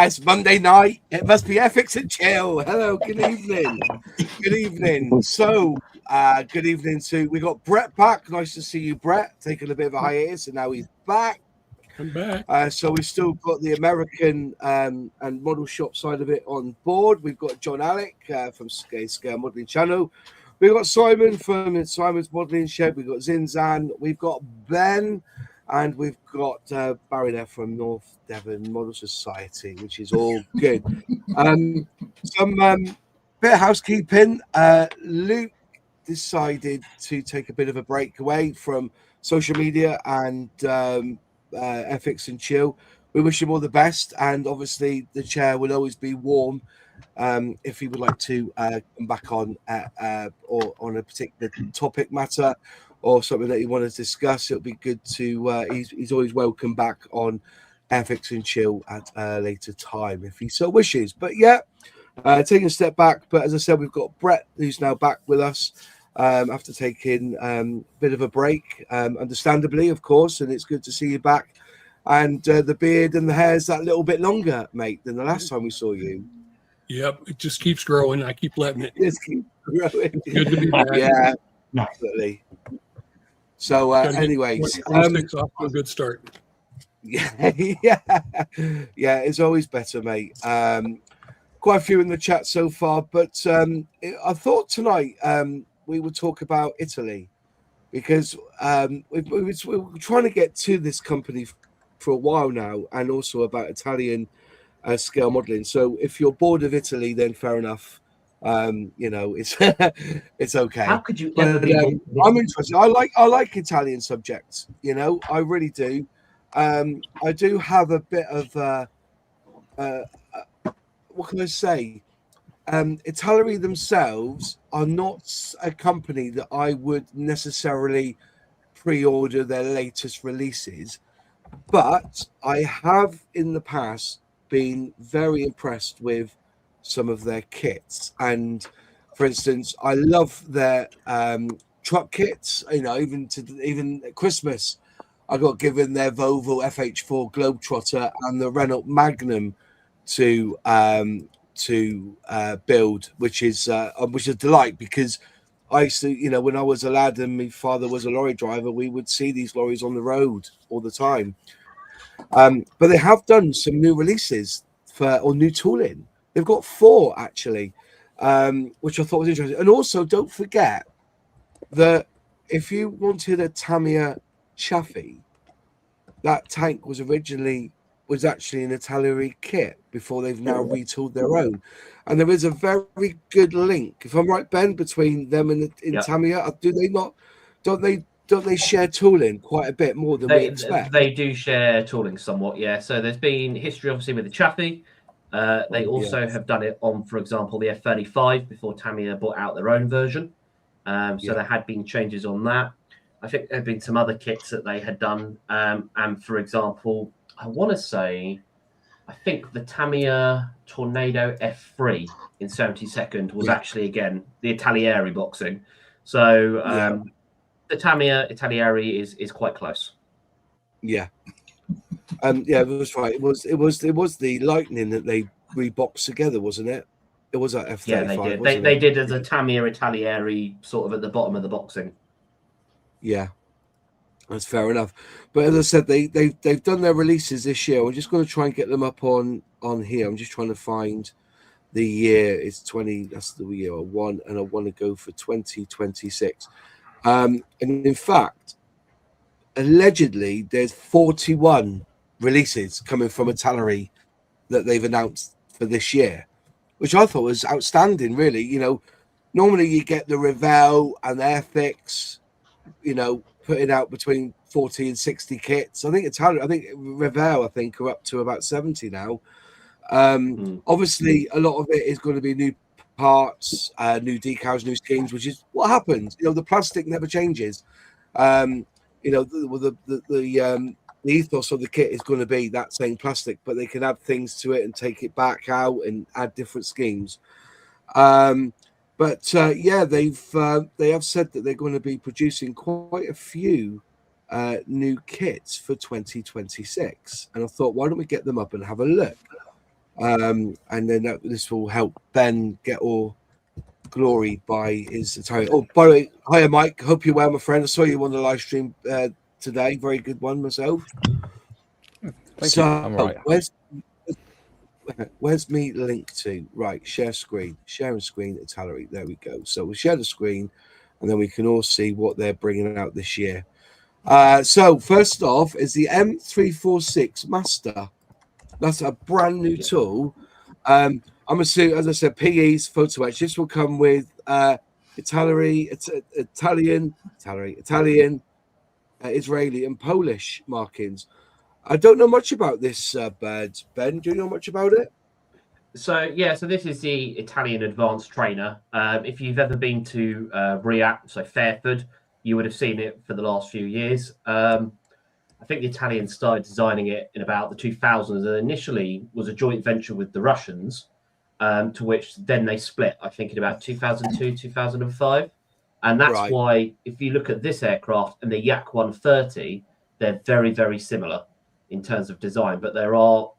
It's Monday night. It must be Airfix and Chill. Hello, good evening. Good evening. So, good evening to, we got Brett back. Nice to see you, Brett. Taking a bit of a hiatus, and now he's back. I'm back. So we've still got the American and model shop side of it on board. We've got John Alec from Scale Modeling Channel. We've got Simon from Simon's Modeling Shed. We've got Zinzan. We've got Ben. And we've got Barry there from North Devon Model Society, which is all good. Some bit of housekeeping. Luke decided to take a bit of a break away from social media and Airfix and Chill. We wish him all the best, and obviously the chair will always be warm if he would like to come back on or on a particular topic matter, or something that you want to discuss. It'll be good to, he's always welcome back on Airfix and Chill at a later time if he so wishes. But yeah, taking a step back. But as I said, we've got Brett, who's now back with us after taking a bit of a break, understandably, of course, and it's good to see you back. And the beard and the hair's that little bit longer, mate, than the last time we saw you. Yep, it just keeps growing. I keep letting it. Just keep growing. Good to be back. Yeah, absolutely. So, anyways, off to a good start. Yeah, it's always better, mate. Quite a few in the chat so far, but I thought tonight we would talk about Italy, because we were trying to get to this company for a while now, and also about Italian scale modeling. So if you're bored of Italy, then fair enough. You know, it's it's okay. How could you ever be? I'm interested. I like Italian subjects. You know, I really do. I do have a bit of what can I say? Italy themselves are not a company that I would necessarily pre-order their latest releases, but I have in the past been very impressed with some of their kits. And for instance, I love their truck kits. You know, even at Christmas, I got given their Volvo FH4 Globetrotter and the Renault Magnum to build, which is a delight, because I used to, you know, when I was a lad and my father was a lorry driver, we would see these lorries on the road all the time. But they have done some new releases or new tooling. They've got 4 actually, which I thought was interesting. And also, don't forget that if you wanted a Tamiya Chaffee, that tank was actually an Italian kit before they've now retooled their own. And there is a very good link, if I'm right, Ben, between them and Tamiya. Do they not? Don't they share tooling quite a bit more than we expect? They do share tooling somewhat, yeah. So there's been history, obviously, with the Chaffee. They also have done it on, for example, the F35 before Tamiya brought out their own version. So there had been changes on that. I think there have been some other kits that they had done. And for example, I want to say, I think the Tamiya Tornado F3 in 72nd was actually, again, the Italieri boxing. So the Tamiya Italieri is quite close. Yeah. Yeah, it was right. It was the Lightning that they reboxed together, wasn't it? It was that F35. Yeah, they did as a Tamiya Italieri sort of at the bottom of the boxing. Yeah, that's fair enough. But as I said, they've done their releases this year. We're just going to try and get them up on here. I'm just trying to find the year is 20. That's the year I want, and I want to go for 2026. And in fact, allegedly, there's 41 releases coming from Italy that they've announced for this year, which I thought was outstanding. Really, normally you get the Revell and Airfix, putting out between 40 and 60 kits. I think Revell, are up to about 70 now. Obviously, a lot of it is going to be new parts, new decals, new skins, which is what happens. The plastic never changes. The ethos of the kit is going to be that same plastic, but they can add things to it and take it back out and add different schemes. They have said that they're going to be producing quite a few new kits for 2026, and I thought, why don't we get them up and have a look? And then this will help Ben get all glory by his Italian. Oh, by the way, hiya Mike, hope you're well, my friend. I saw you on the live stream today, very good one myself. Thank you. I'm all right. Where's me link to? Right, share screen, Italy. There we go. So we'll share the screen, and then we can all see what they're bringing out this year. So first off is the M346 Master. That's a brand new tool. I'm assuming, as I said, PE's photo etch. This will come with Italian, Israeli, and Polish markings. I don't know much about this bird. Ben, do you know much about it? So this is the Italian advanced trainer. If you've ever been to Riyadh, so Fairford, you would have seen it for the last few years. I think the Italians started designing it in about the 2000s, and initially was a joint venture with the Russians, to which then they split, I think, in about 2002, 2005. And that's why, if you look at this aircraft and the Yak 130, they're very, very similar in terms of design, but there are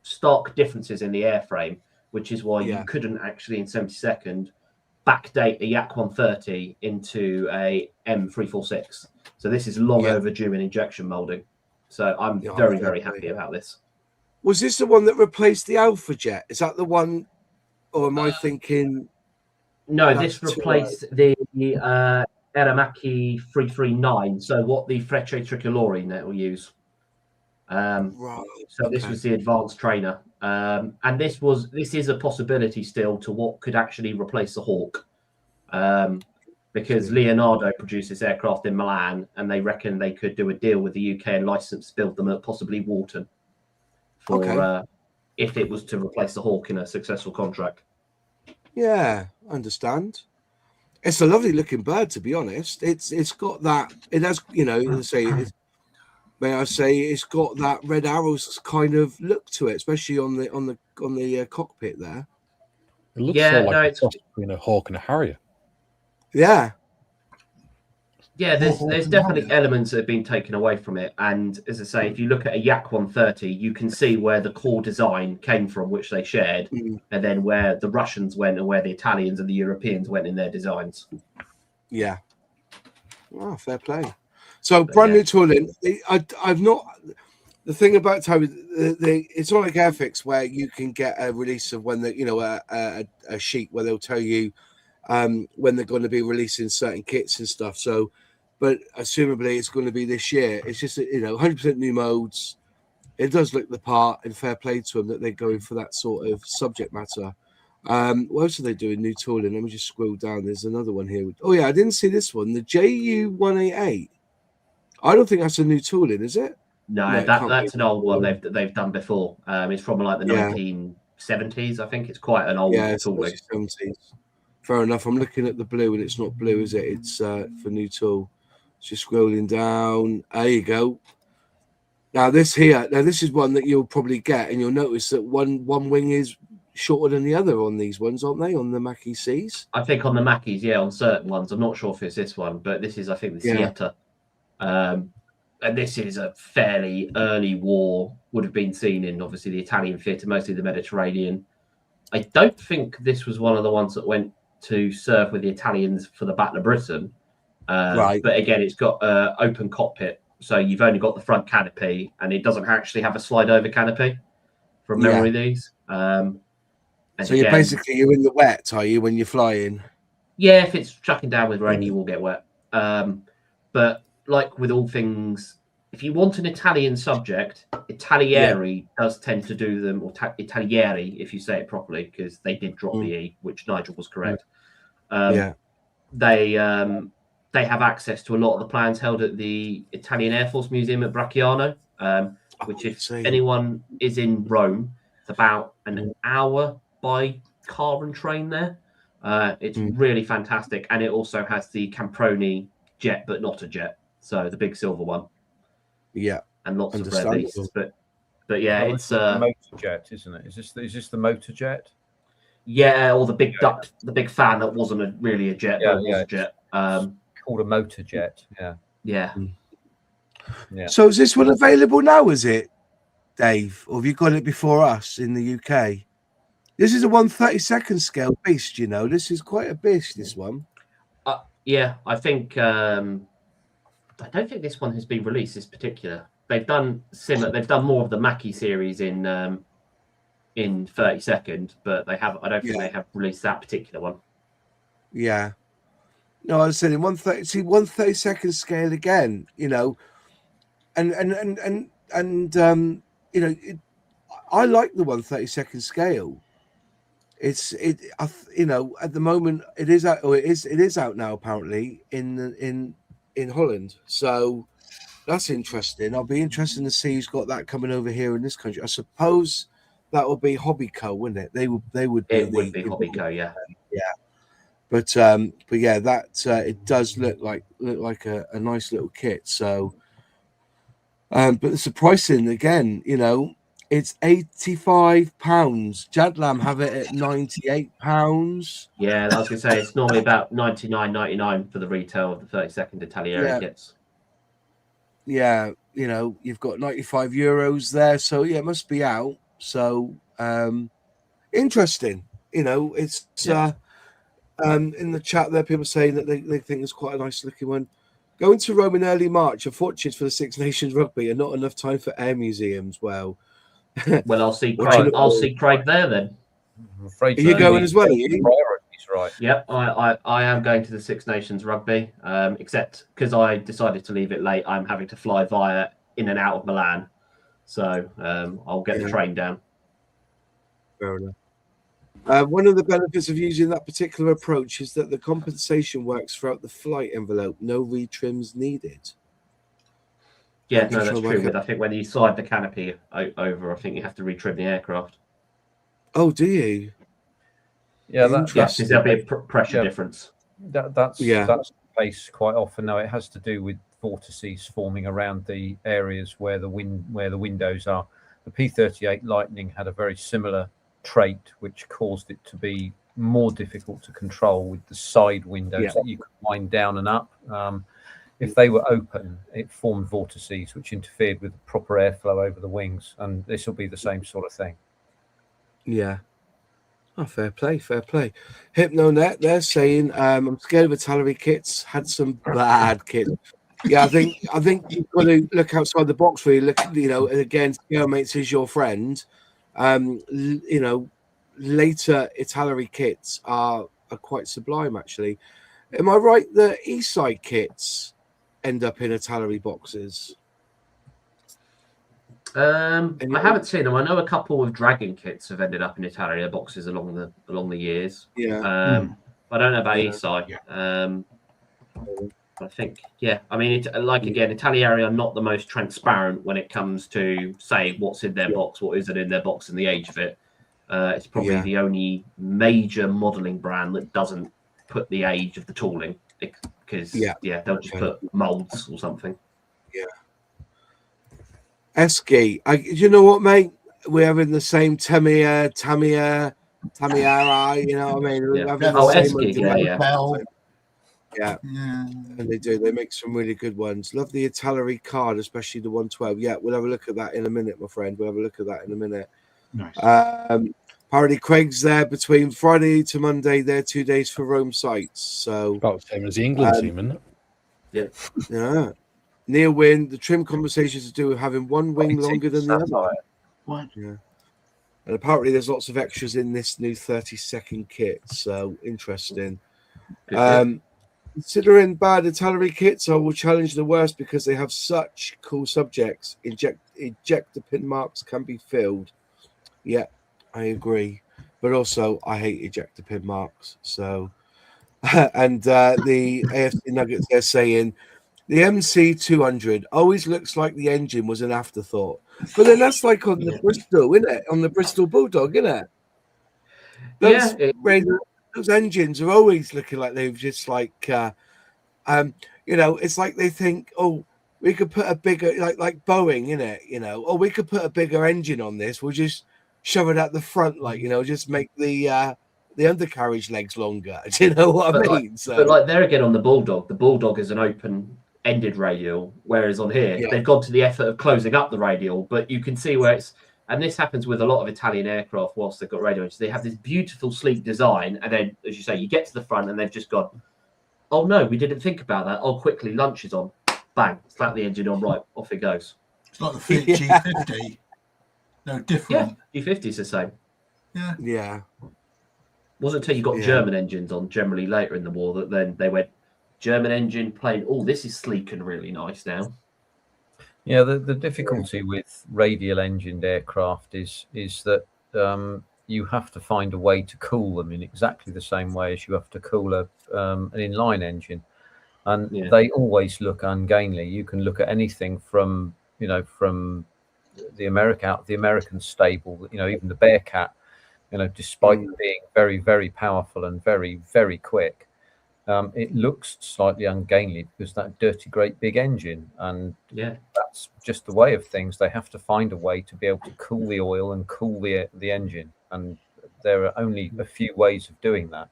stark differences in the airframe, which is why you couldn't actually, in 72nd, backdate a Yak 130 into a M346. So this is long overdue in injection molding. So I'm very, very happy about this. Was this the one that replaced the Alpha Jet? Is that the one, or am I thinking? No, this replaced the Aramaki 339. So what the Frecce Tricolori net will use. So this was the advanced trainer, and this is a possibility still to what could actually replace the Hawk, because Leonardo produced this aircraft in Milan, and they reckon they could do a deal with the UK and license build them at possibly Walton for if it was to replace the Hawk in a successful contract. Yeah, understand. It's a lovely looking bird, to be honest. It's got that. It has, may I say, it's got that Red Arrows kind of look to it, especially on the cockpit there. It looks it's between a Hawk and a Harrier. Yeah. Yeah, there's definitely elements that have been taken away from it. And as I say, if you look at a Yak 130, you can see where the core design came from, which they shared, and then where the Russians went and where the Italians and the Europeans went in their designs. Yeah. Oh, fair play. So brand new tooling. I've not. The thing about Toby, it's not like Airfix where you can get a release of when a sheet where they'll tell you when they're going to be releasing certain kits and stuff. So, but assumably it's going to be this year. It's just 100% new modes. It does look the part, and fair play to them that they're going for that sort of subject matter. What else are they doing? New tooling. Let me just scroll down. There's another one here. Oh yeah, I didn't see this one. The JU188. I don't think that's a new tooling, is it? No, that's an old one they've done before. It's from like the 1970s. I think it's quite an old tooling. 70s. Fair enough. I'm looking at the blue, and it's not blue, is it? It's for new tool. Just scrolling down. There you go. Now this is one that you'll probably get, and you'll notice that one wing is shorter than the other on these ones, aren't they? On the Mackie C's. I think on the Mackies, on certain ones. I'm not sure if it's this one, but this is, I think, the Sieta. And this is a fairly early war, would have been seen in obviously the Italian theatre, mostly the Mediterranean. I don't think this was one of the ones that went to serve with the Italians for the Battle of Britain. But again, it's got open cockpit, so you've only got the front canopy, and it doesn't actually have a slide over canopy from memory. These And So you're in the wet, are you, when you're flying? Yeah, if it's chucking down with rain, you will get wet. But like with all things, if you want an Italian subject, Italieri does tend to do them, or Italieri, if you say it properly, because they did drop the E, which Nigel was correct. They have access to a lot of the plans held at the Italian Air Force Museum at Bracciano, which if anyone is in Rome, it's about an hour by car and train there. It's really fantastic, and it also has the Camproni jet, but not a jet, so the big silver one. Yeah, and lots of rare beasts. But yeah, it's a motor jet, isn't it? Is this the motor jet? Yeah, or the big duck, the big fan that wasn't really a jet, but it was a jet. Called a motor jet. Yeah. So is this one available now? Is it, Dave, or have you got it before us in the UK? This is a 1/32 scale beast. You know, this is quite a beast. This one. Yeah, I think. I don't think this one has been released. This particular, they've done similar. They've done more of the Mackie series in 32nd, but they have. I don't think they have released that particular one. Yeah. No, I was saying 1/32 scale again. You know, and you know, I like the 1/32 scale. You know, at the moment it is out, or it is out now apparently in Holland. So that's interesting. I'll be interested to see who's got that coming over here in this country. I suppose that would be Hobbyco, wouldn't it? They would be. It would be Hobbyco, yeah. But yeah, that it does look like a nice little kit. So, but it's the pricing again. You know, it's £85. Jadlam have it at £98. Yeah, I was gonna say it's normally about $99.99 for the retail of the 32nd Italieri kits. Yeah, you know, you've got €95 there, so yeah, it must be out. So interesting. You know, it's in the chat there, people saying that they think it's quite a nice looking one. Going to Rome in early March, unfortunately for the Six Nations rugby, and not enough time for air museums. Well, I'll see Craig. I'll see Craig there then. I'm afraid are you going as well? Are you? Priorities, right? Yep, I am going to the Six Nations rugby. Except because I decided to leave it late, I'm having to fly via in and out of Milan, so I'll get the train down. Fair enough. One of the benefits of using that particular approach is that the compensation works throughout the flight envelope. No retrims needed. Yeah, no, that's true. But I think when you slide the canopy over, I think you have to retrim the aircraft. Oh, do you? Yeah, because there'll be a pressure difference. That's the case quite often. Now it has to do with vortices forming around the areas where the windows are. The P-38 Lightning had a very similar trait, which caused it to be more difficult to control with the side windows that you could wind down and up. If they were open, it formed vortices which interfered with the proper airflow over the wings, and this will be the same sort of thing. Yeah. Oh, fair play. HypnoNet, they're saying I'm scared of artillery kits. Had some bad kits. Yeah, I think you've got to look outside the box. Really, look. You know, again, Scalemates is your friend. You know, later artillery kits are quite sublime. Actually, am I right? The Eastside kits end up in artillery boxes. I haven't seen them. I know a couple of Dragon kits have ended up in Italia boxes along the years. Yeah. I don't know about Eastside. I think, I mean, Italieri are not the most transparent when it comes to say what's in their box, what isn't in their box, and the age of it. It's probably the only major modelling brand that doesn't put the age of the tooling because they'll just put molds or something. Yeah. Esky, you know what, mate? We're having the same Tamiya, you know what I mean? Yeah. Esky, yeah, and they do. They make some really good ones. Love the Italeri card, especially the 112. Yeah, we'll have a look at that in a minute, my friend. We'll have a look at that in a minute. Nice. Apparently, Craig's there between Friday to Monday. They're 2 days for Rome sites. So about the same as the England team, isn't it? Yeah. Neil Wynn, the trim conversations to do with having one wing longer than the other. What? Yeah. And apparently there's lots of extras in this new 30-second kit. So interesting. Considering bad artillery kits, I will challenge the worst because they have such cool subjects. Ejector pin marks can be filled. Yeah, I agree. But also, I hate ejector pin marks. So, and the AFC Nuggets, they're saying the MC200 always looks like the engine was an afterthought. But then that's like on the Bristol, isn't it? On the Bristol Bulldog, isn't it? Those engines are always looking like they've just like, it's like they think, oh, we could put a bigger, like Boeing, in it, we could put a bigger engine on this. We'll just shove it at the front, just make the undercarriage legs longer. Do you know what I mean? But like there again on the Bulldog is an open-ended radial, whereas on here they've gone to the effort of closing up the radial. But you can see where it's, and this happens with a lot of Italian aircraft whilst they've got radial engines. They have this beautiful, sleek design, and then, as you say, you get to the front and they've just gone, oh no, we didn't think about that. Oh, quickly, lunch is on. Bang, slap the engine on, right, off it goes. It's like the Fiat G50. No, different. Yeah, G50 is the same. Yeah. Wasn't until you got German engines on, generally later in the war, that then they went, German engine plane, oh, this is sleek and really nice now. Yeah, the difficulty with radial engined aircraft is that you have to find a way to cool them in exactly the same way as you have to cool an inline engine. And they always look ungainly. You can look at anything from the American stable, even the Bearcat, despite being very, very powerful and very, very quick, it looks slightly ungainly because that dirty, great big engine. And that's just the way of things. They have to find a way to be able to cool the oil and cool the engine. And there are only a few ways of doing that.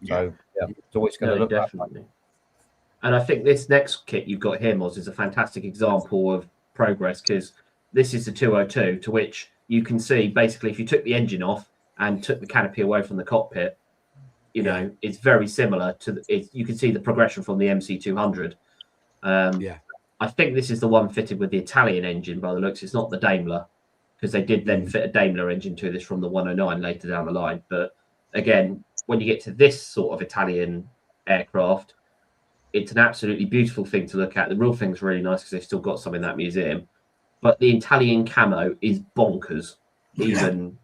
So it's always going to look definitely. And I think this next kit you've got here, Moz, is a fantastic example of progress, because this is the 202, to which you can see basically if you took the engine off and took the canopy away from the cockpit, it's very similar to you can see the progression from the MC200. I think this is the one fitted with the Italian engine by the looks. It's not the Daimler, because they did then fit a Daimler engine to this from the 109 later down the line. But again, when you get to this sort of Italian aircraft, it's an absolutely beautiful thing to look at. The real thing's really nice because they've still got some in that museum. But the Italian camo is bonkers. Even,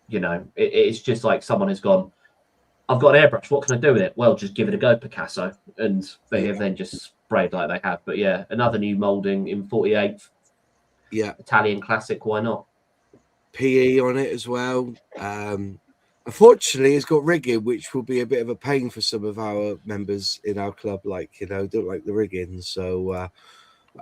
it's just like someone has gone, I've got an airbrush, what can I do with it? Well, just give it a go, Picasso. And they have then just sprayed like they have. But yeah, another new moulding in 48. Yeah. Italian classic, why not? PE on it as well. Unfortunately, it's got rigging, which will be a bit of a pain for some of our members in our club, don't like the rigging. So,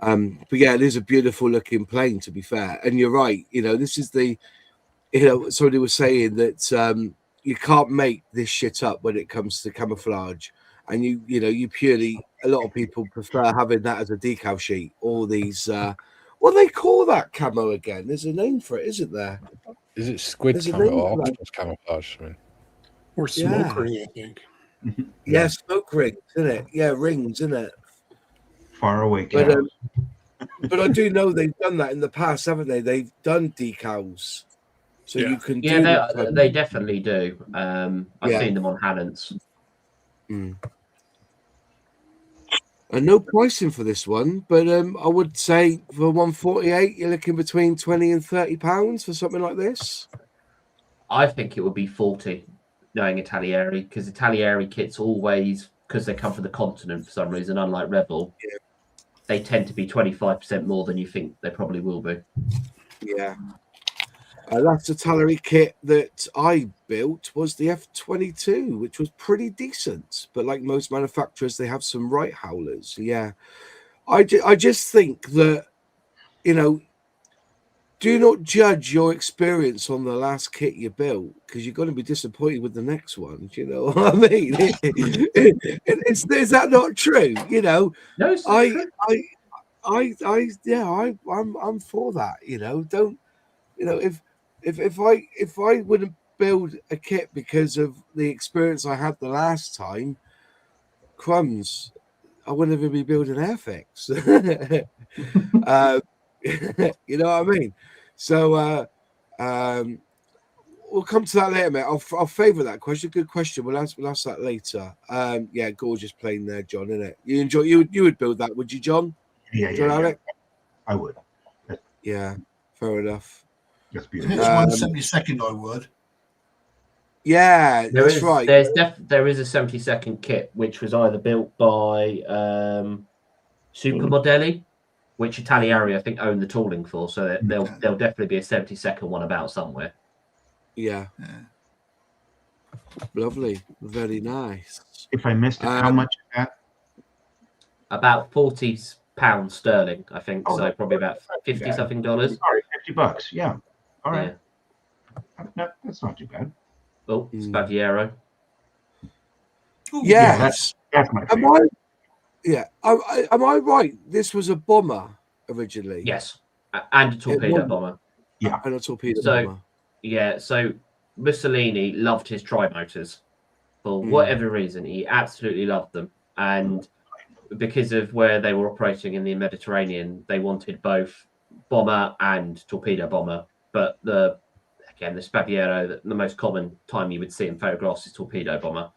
but yeah, it is a beautiful looking plane, to be fair. And you're right, this is somebody was saying that you can't make this shit up when it comes to camouflage. And you purely, a lot of people prefer having that as a decal sheet, or these, what do they call that camo again? There's a name for it, isn't there? Is it squid camo or octopus camouflage? Or smoke ring, I think. Yeah, smoke rings, isn't it? Yeah, rings, isn't it? Far away. But I do know they've done that in the past, haven't they? They've done decals, so you can. They definitely do. I've seen them on Hannon's. And no pricing for this one, but I would say for 148, you're looking between £20 and £30 for something like this. I think it would be 40, knowing Italieri, because Italieri kits always, because they come from the continent for some reason, unlike Rebel, they tend to be 25% more than you think they probably will be. Yeah. Last artillery kit that I built was the F-22, which was pretty decent. But like most manufacturers, they have some right howlers. Yeah. I just think that, do not judge your experience on the last kit you built, because you're going to be disappointed with the next one. Do you know what I mean? Is that not true? No, it's not true. I'm for that. Don't, if I wouldn't build a kit because of the experience I had the last time, crumbs, I wouldn't even be building Airfix. You know what I mean? So we'll come to that later, mate. I'll favour that question. Good question. We'll ask that later. Yeah, gorgeous plane there, John. Isn't it? You would build that, would you, John? Yeah, John Alec? I would. Yeah, fair enough. That's If beautiful. it's 1/72nd, I would. Yeah, that's right. There is a 72nd kit which was either built by Supermodelli, which Italiari I think own the tooling for, so there'll definitely be a 72nd one about somewhere. Yeah. Lovely, very nice. If I missed it, how much is that? About £40 sterling, I think. Oh, so probably about $50 something. Sorry, $50. Yeah. All right. No, that's not too bad. Oh, Spaviero. Yes. That's my favorite. Am I right? This was a bomber originally. Yes, and a torpedo bomber. Yeah, and a torpedo bomber. Yeah, so Mussolini loved his tri-motors for whatever reason. He absolutely loved them, and because of where they were operating in the Mediterranean, they wanted both bomber and torpedo bomber. But the Spaviero, the most common time you would see in photographs is torpedo bomber,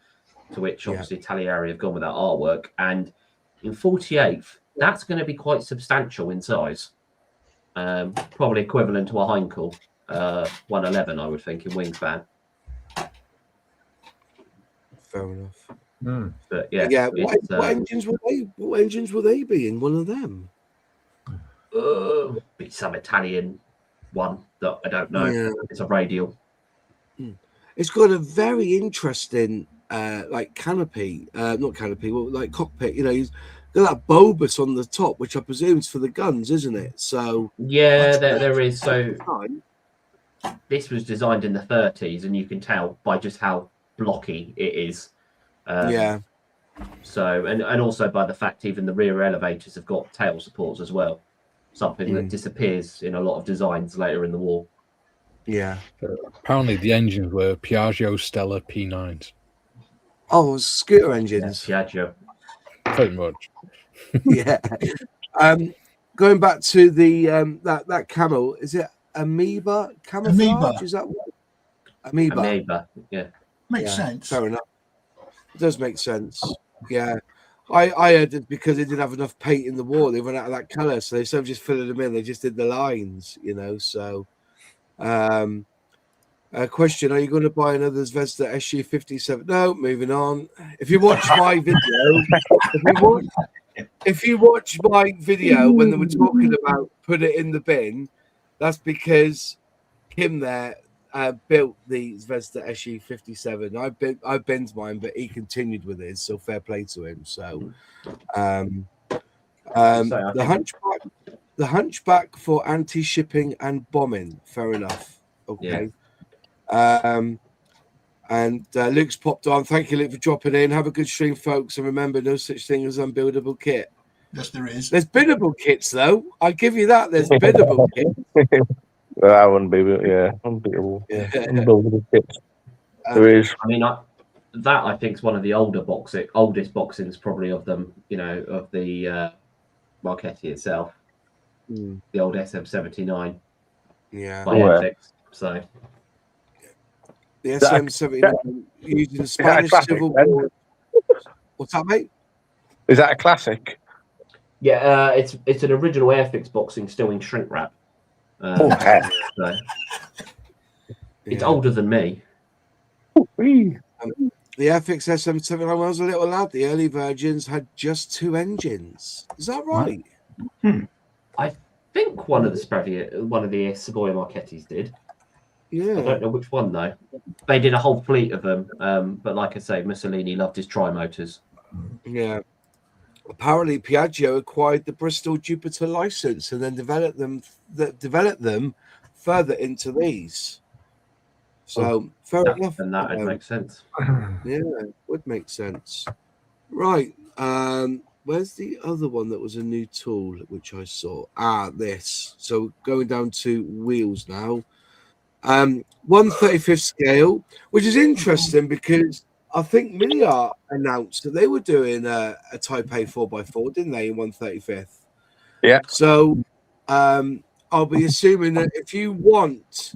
to which obviously Italiari have gone with that artwork. And in 48th, that's going to be quite substantial in size. Probably equivalent to a Heinkel 111, I would think, in wingspan. Fair enough. But what engines will they be in one of them? Be some Italian one that I don't know. Yeah. It's a radial. It's got a very interesting like canopy, not canopy, well, like cockpit. You know, you've got that bulbous on the top, which I presume is for the guns, isn't it? So yeah, there is. So this was designed in the 30s, and you can tell by just how blocky it is. So and also by the fact even the rear elevators have got tail supports as well, something that disappears in a lot of designs later in the war. Yeah. Apparently the engines were Piaggio Stella P9s. Oh, scooter engines. Yeah, Piaggio. Pretty much. Yeah. Going back to the that camel, is it amoeba camouflage? Amoeba. Is that what? Amoeba. Yeah. Makes sense. Fair enough. It does make sense. Yeah. I heard it because they didn't have enough paint in the war. They ran out of that colour, so instead of just filling them in, they just did the lines, you know. So question, are you going to buy another Zvezda SU-57? No, moving on. If you watch my video, if you watch my video when they were talking about put it in the bin, that's because Kim there built the Zvezda SU-57. I binned mine, but he continued with his, so fair play to him. So the hunchback for anti-shipping and bombing, fair enough. Okay. And Luke's popped on. Thank you, Luke, for dropping in. Have a good stream, folks. And remember, no such thing as unbuildable kit. Yes, there is. There's biddable kits, though. I'll give you that. There's biddable kits. Well, I wouldn't be, unbeatable. Yeah, unbuildable kits. There is. I mean, that I think is one of the oldest boxings probably of them. You know, of the Marchetti itself. The old SM79. Yeah. By Airfix. So. The SM79 using the Spanish Civil War. What's that, mate? Is that a classic? Yeah, it's an original Airfix boxing still in shrink wrap. So it's older than me. The Airfix SM79 when I was a little lad, the early versions had just 2 engines. Is that right? I think one of the Savoia Marchettis did. Yeah. I don't know which one though. They did a whole fleet of them, but like I say, Mussolini loved his tri-motors. Yeah. Apparently, Piaggio acquired the Bristol Jupiter license and then developed them further into these. So fair enough. And that would make sense. Yeah, it would make sense. Right. Where's the other one that was a new tool which I saw? This. So going down to wheels now. 1/35th scale, which is interesting because I think Milliard announced that they were doing a Type A 4x4, didn't they, in 1/35th? Yeah. So I'll be assuming that if you want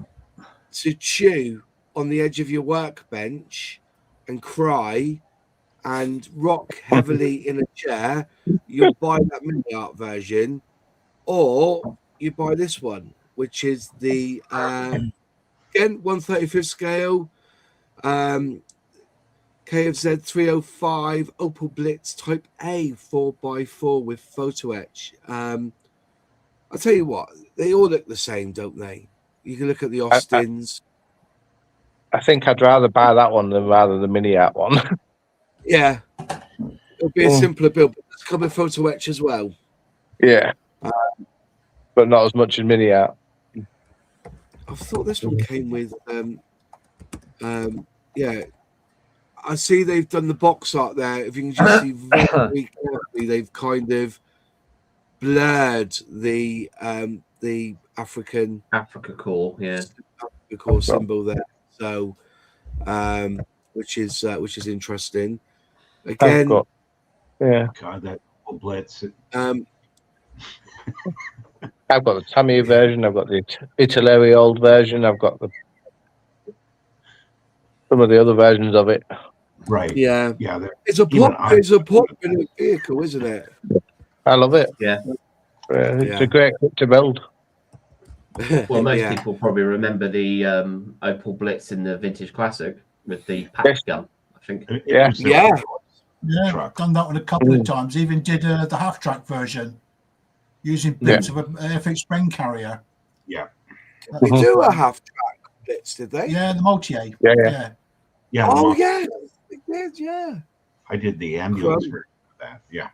to chew on the edge of your workbench and cry and rock heavily in a chair, you'll buy that mini art version, or you buy this one, which is the again 1/35th scale KFZ 305 Opal Blitz Type A 4x4 with photo etch. I'll tell you what, they all look the same, don't they? You can look at the Austins. I think I'd rather buy that one than rather the mini art one. Yeah, it'll be a simpler build, but it's come with photo etch as well. Yeah, but not as much as mini art. I thought this one came with yeah. I see they've done the box art there. If you can just see very carefully, they've kind of blurred the Africa core, yeah, Africa core symbol there. So, which is interesting. Again, yeah. God, that Blitz. I've got the Tamiya version. I've got the Italy old version. I've got some of the other versions of it. Right. Yeah. Yeah. It's a popular vehicle, isn't it? I love it. yeah. It's a great kit to build. Well, most people probably remember the Opal Blitz in the Vintage Classic with the pack gun, I think. Yeah. Yeah, done that one a couple of times. Even did the half-track version using bits of an Airfix spring carrier. Yeah. They do a half-track Blitz, did they? Yeah, the multi-A. Yeah. Oh, yeah. They did, yeah. I did the ambulance version of that. Yeah.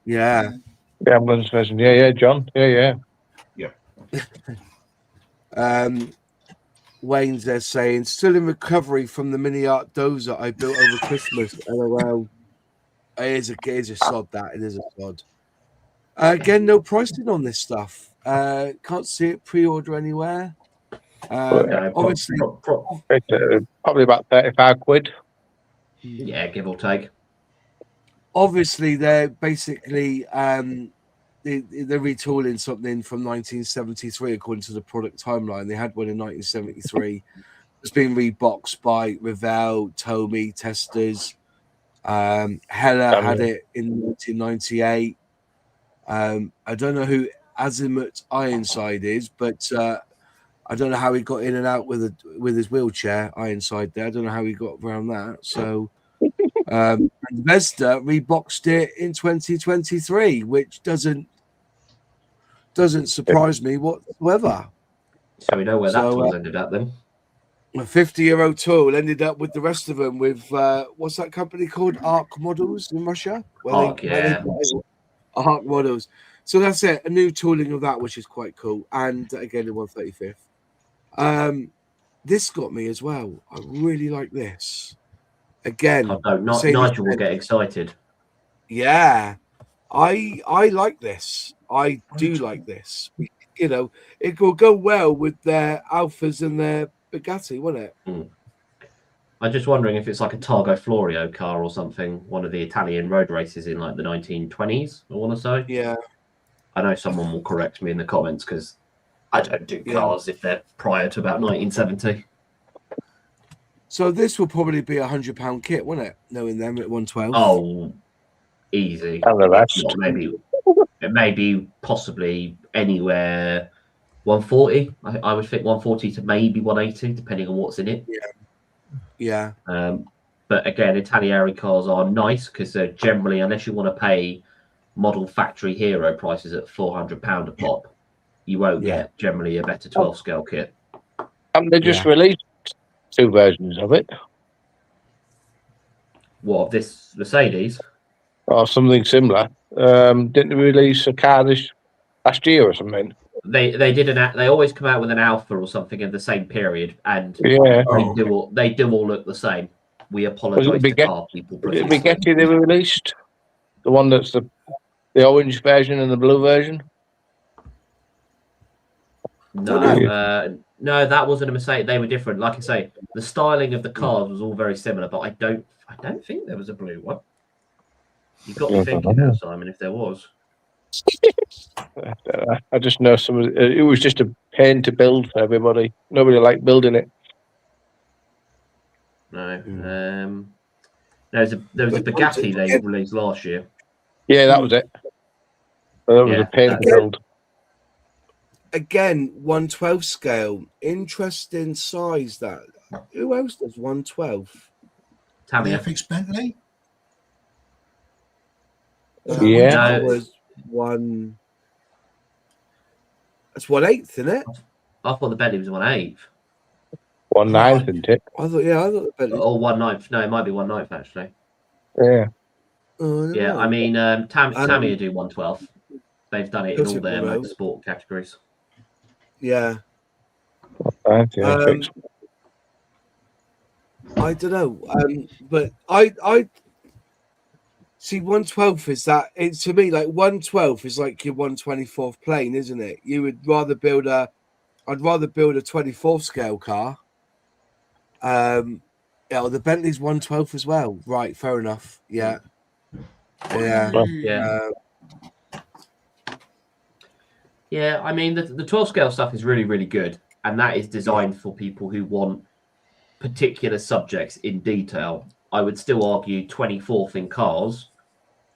Yeah. The ambulance version. Yeah, John. Yeah. Wayne's there saying, still in recovery from the mini art dozer I built over Christmas. LOL. It is a sod, that. It is a sod. Again, no pricing on this stuff. Can't see it pre-order anywhere. Obviously, probably about 35 quid. Yeah, give or take. Obviously, they're basically they're retooling something from 1973 according to the product timeline. They had one in 1973. It's been reboxed by Revell, Tomy, Testers. Hella had it in 1998. I don't know who Azimuth Ironside is, but I don't know how he got in and out with his wheelchair. Ironside there. I don't know how he got around that. So, and Vesda reboxed it in 2023, which doesn't surprise me whatsoever. So we know where that tool's ended up then. A 50-year-old tool ended up with the rest of them with what's that company called? Arc Models in Russia. Arc Models. So that's it. A new tooling of that, which is quite cool. And again, the 135th. This got me as well. I really like this. Again, Nigel will get excited. Yeah, I like this. I do like this. You know, it will go well with their Alphas and their Bugatti, won't it? I'm just wondering if it's like a Targo Florio car or something, one of the Italian road races in like the 1920s, I want to say. Yeah. I know someone will correct me in the comments because I don't do cars if they're prior to about 1970. So this will probably be £100 kit, won't it? Knowing them at 112. Oh, easy. And the rest. It may be possibly anywhere 140. I would think 140 to maybe 180, depending on what's in it. Yeah. But again, Italiari cars are nice because they're generally, unless you want to pay model factory hero prices at £400 a pop, you won't get generally a better 12 scale kit. They just released 2 versions of it. What, of this Mercedes? Or something similar. Didn't they release a car last year or something? They did they always come out with an alpha or something in the same period, and they do all look the same. We apologise to car people. Was it Bugatti they released? The one that's the orange version and the blue version? No, no, that wasn't a Mercedes. They were different. Like I say, the styling of the cars was all very similar, but I don't think there was a blue one. You got me thinking now, Simon, if there was. I just know it was just a pain to build for everybody. Nobody liked building it. No. There was a Bugatti they released last year. Yeah, that was it. That was a pain to build. Again, 112 scale. Interesting size. That. Who else does 112? Tamiya. Airfix Bentley. Yeah. That was one. That's 1/8, isn't it? I thought the Bentley was 1/8. 1/9, isn't it? I thought the Bentley. Or 1/9. No, it might be 1/9 actually. Yeah. Yeah, I mean, Tamiya do 112. They've done it in all their motorsport categories. Yeah. I don't know, but I see 112 is that it's to me like 112 is like your 124th plane, isn't it? You would rather build I'd rather build a 24th scale car. Yeah, the Bentley's 112 as well. Right, fair enough. Yeah. Yeah, I mean the 12 scale stuff is really, really good, and that is designed for people who want particular subjects in detail. I would still argue 24th in cars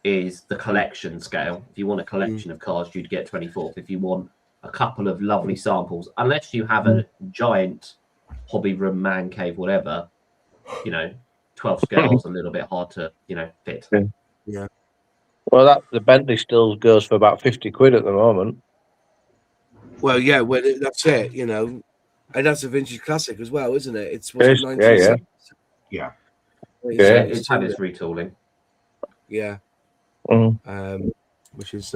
is the collection scale. If you want a collection of cars, you'd get 24th. If you want a couple of lovely samples, unless you have a giant hobby room, man cave, whatever, 12 scale is a little bit hard to, fit. Yeah. Well, the Bentley still goes for about 50 quid at the moment. Well, yeah, that's it, and that's a vintage classic as well, isn't it? It's Yeah. It's had its retooling. Yeah. Mm. Which is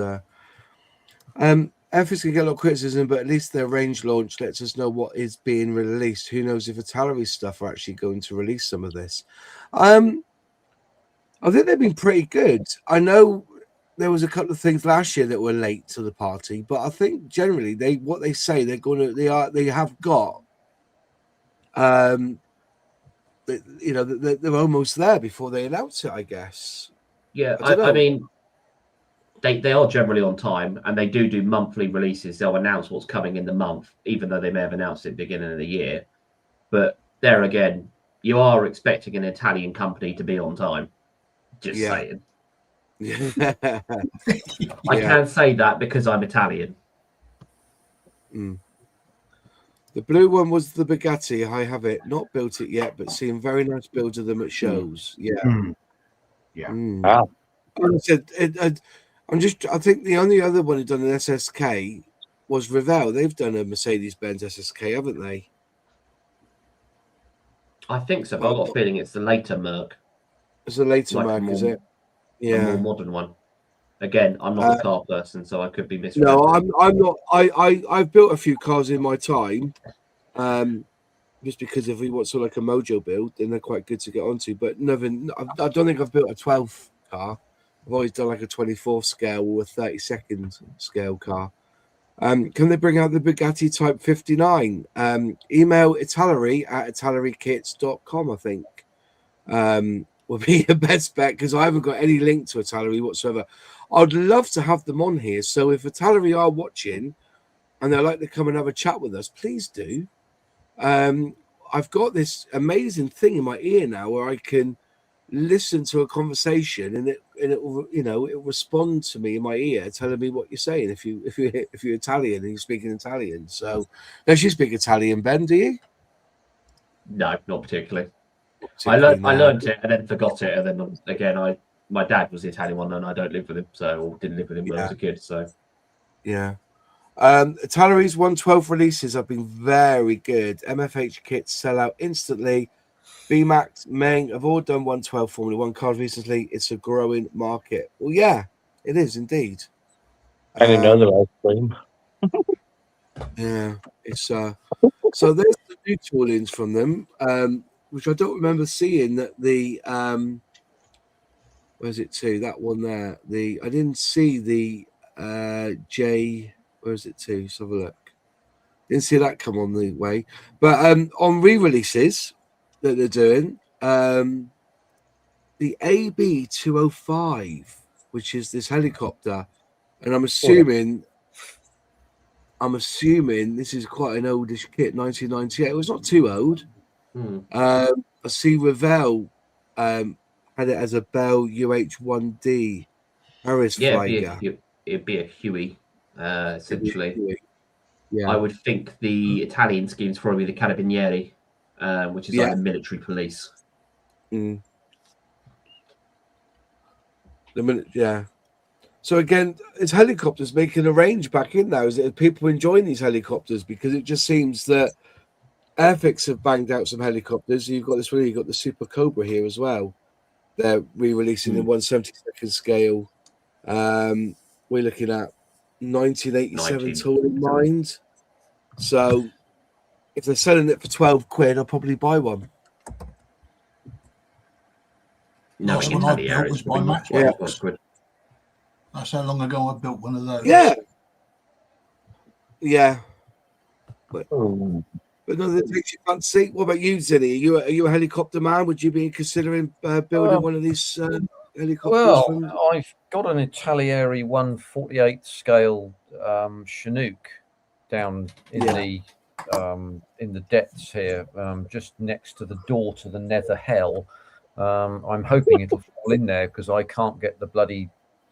Airfix can get a lot of criticism, but at least their range launch lets us know what is being released. Who knows if Atari stuff are actually going to release some of this? I think they've been pretty good. I know there was a couple of things last year that were late to the party, but I think generally they have got they're almost there before they announce it, I guess. Yeah, I mean, they are generally on time, and they do monthly releases. They'll announce what's coming in the month, even though they may have announced it at the beginning of the year. But there again, you are expecting an Italian company to be on time. Just saying. I can say that because I'm Italian. The blue one was the Bugatti. I have it. Not built it yet, but seeing very nice builds of them at shows. Yeah. Wow. Like I said, I think the only other one who done an SSK was Revell. They've done a Mercedes-Benz SSK, haven't they? I think so, but I've got a feeling it's the later Merc. It's a later Merc, is it? Yeah. A more modern one. Again, I'm not a car person, so I could be misread. No, I'm not. I've built a few cars in my time, just because if we want sort of like a mojo build, then they're quite good to get onto. But I don't think I've built a 12th car. I've always done like a 24th scale or a 32nd scale car. Can they bring out the Bugatti Type 59? Email Italeri@italerikits.com, I think. Would be your best bet, because I haven't got any link to Italeri whatsoever. I'd love to have them on here. So if Italeri are watching and they'd like to come and have a chat with us, please do. I've got this amazing thing in my ear now where I can listen to a conversation and it will, it'll respond to me in my ear, telling me what you're saying. If you're Italian and you're speaking Italian, so don't you speak Italian, Ben? Do you? No, not particularly. I learned it and then forgot it, and then again, my dad was the Italian one, and I don't live with him, or didn't live with him when I was a kid. So, yeah. Italeri's 112 releases have been very good. MFH kits sell out instantly. BMAX, Meng have all done 112 Formula 1 cars recently. It's a growing market. Well, yeah, it is indeed. I didn't know that ice cream. Yeah, it's so there's the new toolings from them, which I don't remember seeing. That the where's it to? That one there. I didn't see the J. Where's it to? Let's have a look. Didn't see that come on the way. But on re-releases that they're doing, the AB 205, which is this helicopter, and I'm assuming this is quite an oldish kit, 1998. It was not too old. I see Ravel had it as a Bell UH-1D Harris Flieger. It'd be a Huey, essentially. Yeah. I would think the Italian scheme is probably the Carabinieri, which is like the military police. Mm. The minute, yeah. So again, is helicopters making a range back in now? Is it people enjoying these helicopters? Because it just seems that Airfix have banged out some helicopters. You've got this one, you've got the Super Cobra here as well. They're re-releasing in 1/72 scale. We're looking at 1987 tool in mind. So if they're selling it for 12 quid, I'll probably buy one. No, Last one I built was by Matchbox. That's how long ago I built one of those. Yeah. But no, that takes your fancy. What about you, Zinny? Are you a helicopter man? Would you be considering building one of these helicopters? Well, I've got an Italieri 1/48 scale Chinook down in the depths here, just next to the door to the nether hell. I'm hoping it'll fall in there because I can't get the bloody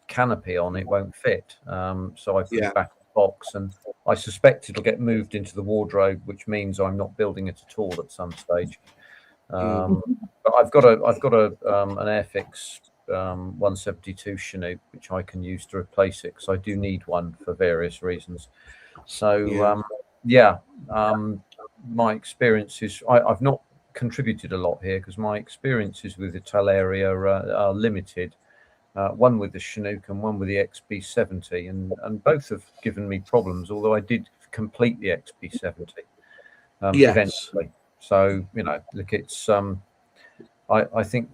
canopy on. It won't fit. So I put it back in the box, and I suspect it'll get moved into the wardrobe, which means I'm not building it at all at some stage. But I've got an Airfix 172 Chinook, which I can use to replace it because I do need one for various reasons. So my experience is I've not contributed a lot here because my experiences with Italieri are limited. One with the Chinook and one with the XB70, and both have given me problems. Although I did complete the XB70 eventually. So look, it's I think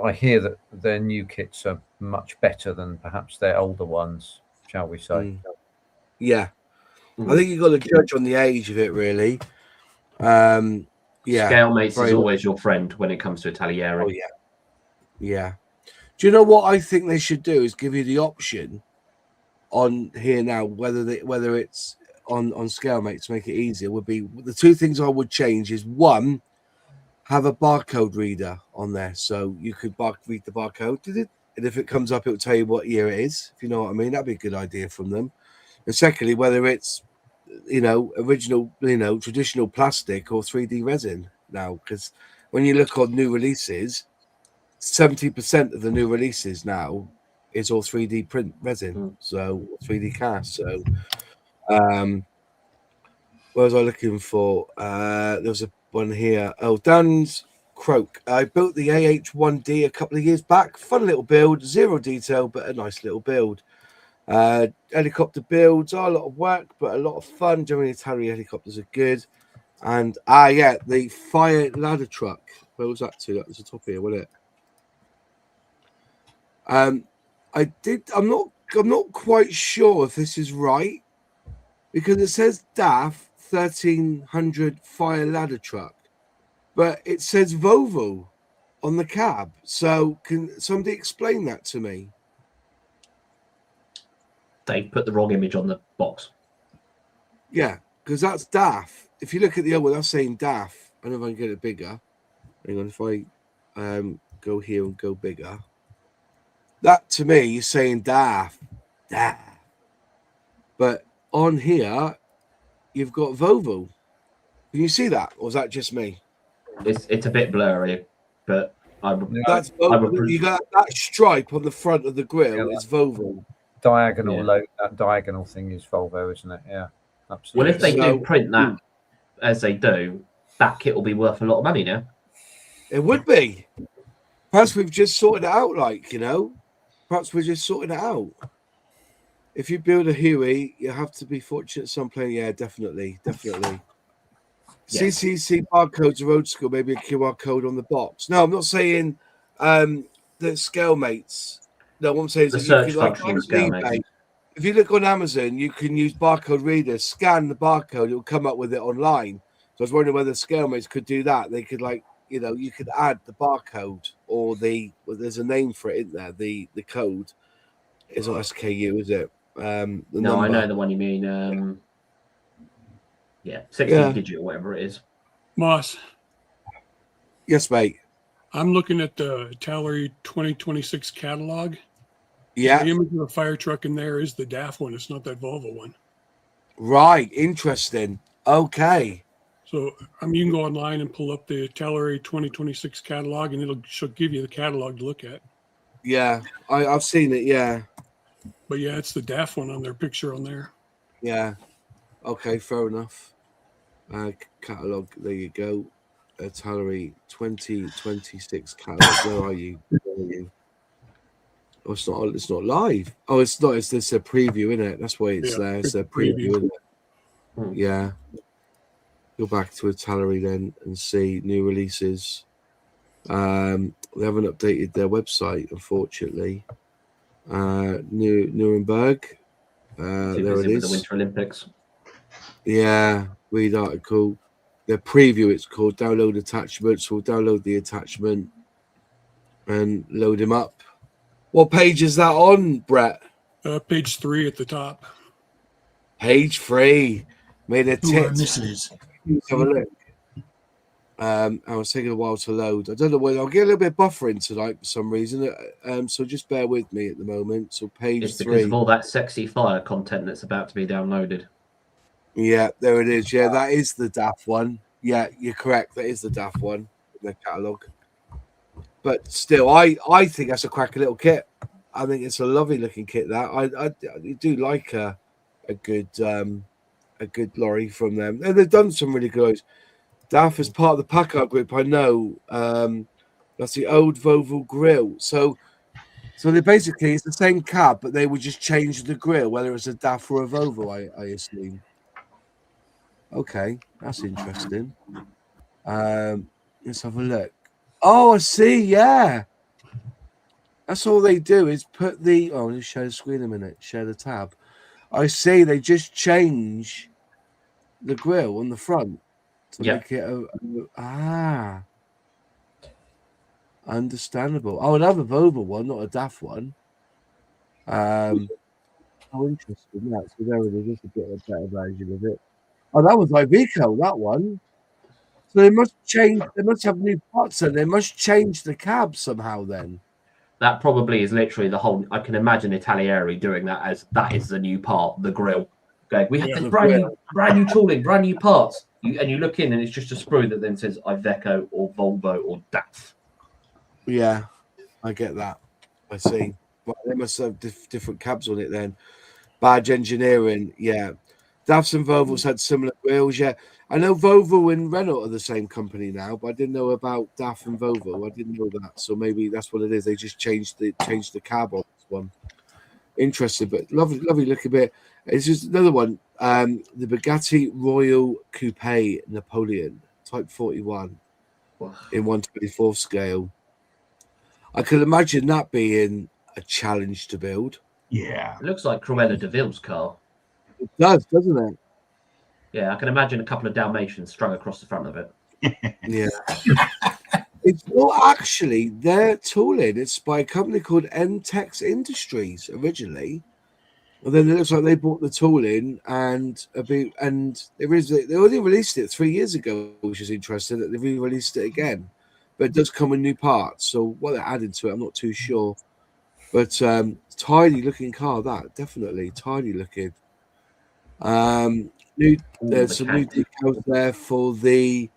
I hear that their new kits are much better than perhaps their older ones, shall we say? I think you've got to judge on the age of it, really. Scalemates is always your friend when it comes to Italieri. Oh yeah. Do you know what I think they should do is give you the option on here now, whether it's on Scalemates to make it easier, would be the two things I would change is one, have a barcode reader on there so you could read the barcode, and if it comes up, it will tell you what year it is. If you know what I mean, that'd be a good idea from them. And secondly, whether it's original, traditional plastic or 3D resin now, because when you look on new releases, 70% of the new releases now is all 3D print resin, so 3D cast. So, what was I looking for? There was a one here. Oh, Dan's Croak. I built the AH-1D a couple of years back. Fun little build, zero detail, but a nice little build. Helicopter builds are a lot of work, but a lot of fun. Generally, Italian helicopters are good. And the fire ladder truck. Where was that to? That was the top here, wasn't it? I'm not quite sure if this is right because it says DAF 1300 fire ladder truck, but it says Volvo on the cab. So can somebody explain that to me? They put the wrong image on the box. Yeah, because that's DAF. If you look at the other one, that's saying DAF. I don't know if I can get it bigger. Hang on, if I go here and go bigger. That to me is saying DAF. But on here, you've got Volvo. Can you see that? Or is that just me? It's a bit blurry, but that's Volvo. You got that stripe on the front of the grille is Volvo. That diagonal thing is Volvo, isn't it? Yeah, absolutely. Well, if they do print that as they do, that kit will be worth a lot of money now. It would be. Perhaps we've just sorted it out, Perhaps we're just sorting it out. If you build a Huey, you have to be fortunate someplace. Yeah, definitely. Yeah. CCC barcodes are old school, maybe a QR code on the box. No, I'm not saying that Scalemates. No, what I'm saying is the that search you function of Scalemates. If you look on Amazon, you can use barcode readers, scan the barcode, it will come up with it online. So I was wondering whether Scalemates could do that. They could you could add the barcode or there's a name for it, isn't there? The code is not SKU, is it? No, I know the one you mean. 16 digit or whatever it is. Moss. Yes, mate. I'm looking at the Tallery 2026 catalog. Yeah. The image of the fire truck in there is the DAF one. It's not that Volvo one. Right. Interesting. Okay. So you can go online and pull up the Tallery 2026 catalog, and she'll give you the catalog to look at. Yeah, I've seen it. Yeah. But yeah, it's the DAF one on their picture on there. Yeah. Okay. Fair enough. Catalog. There you go. Tallery 2026 catalog. Where are you? Where are you? Oh, it's not. It's not live. Oh, it's not. It's a preview, isn't it? That's why it's there. It's a preview, isn't it? Yeah. Go back to a Tallery then and see new releases. They haven't updated their website, unfortunately. Nuremberg. There it is. The Winter Olympics. Yeah, read article. The preview, it's called. Download attachments. We'll download the attachment and load him up. What page is that on, Brett? Page 3 at the top. Page 3. Made a tip. This is. Let's have a look. I was taking a while to load. I don't know whether I'll get a little bit of buffering tonight for some reason. So just bear with me at the moment. So page it's 3. Because of all that sexy fire content that's about to be downloaded. Yeah, there it is. Yeah, that is the DAF one. Yeah, you're correct. That is the DAF one in the catalogue. But still, I think that's a cracker little kit. I think it's a lovely looking kit. That I do like a good lorry from them. And they've done some really good. DAF is part of the Packard group. I know. That's the old Volvo grill. So they basically it's the same cab, but they would just change the grill, whether it's a DAF or a Volvo. I assume. Okay, that's interesting. Let's have a look. Oh, I see. Yeah, that's all they do is put the. Oh, let's share the screen a minute. Share the tab. I see. They just change the grill on the front to make it. Understandable. Oh, another Volvo one, not a DAF one. How interesting that. So there it is. Just a bit of a better version of it. Oh, that was Iveco, that one. So they must change. They must have new parts, and they must change the cab somehow. Then that probably is literally the whole. I can imagine Italieri doing that as that is the new part, the grill. Going, we have this brand new tooling, brand new parts, and you look in, and it's just a sprue that then says Iveco or Volvo or DAF. Yeah, I get that. I see. Well, they must have different cabs on it then. Badge engineering, yeah. DAFs and Volvos had similar grills, yeah. I know Volvo and Renault are the same company now, but I didn't know about DAF and Volvo. I didn't know that, so maybe that's what it is. They just changed the cab on this one. Interesting, but lovely looking bit. It's just another one. The Bugatti Royal Coupe Napoleon Type 41 in 1/24 scale. I could imagine that being a challenge to build. Yeah, it looks like Cruella de Vil's car. It does, doesn't it? Yeah, I can imagine a couple of Dalmatians strung across the front of it. Yeah. It's not actually their tooling. It's by a company called Entex Industries originally. And then it looks like they bought the tooling and they only released it 3 years ago, which is interesting that they've re-released it again. But it does come with new parts. So what they're adding to it, I'm not too sure. But tidy looking car, that definitely tidy looking. There's some new decals there for the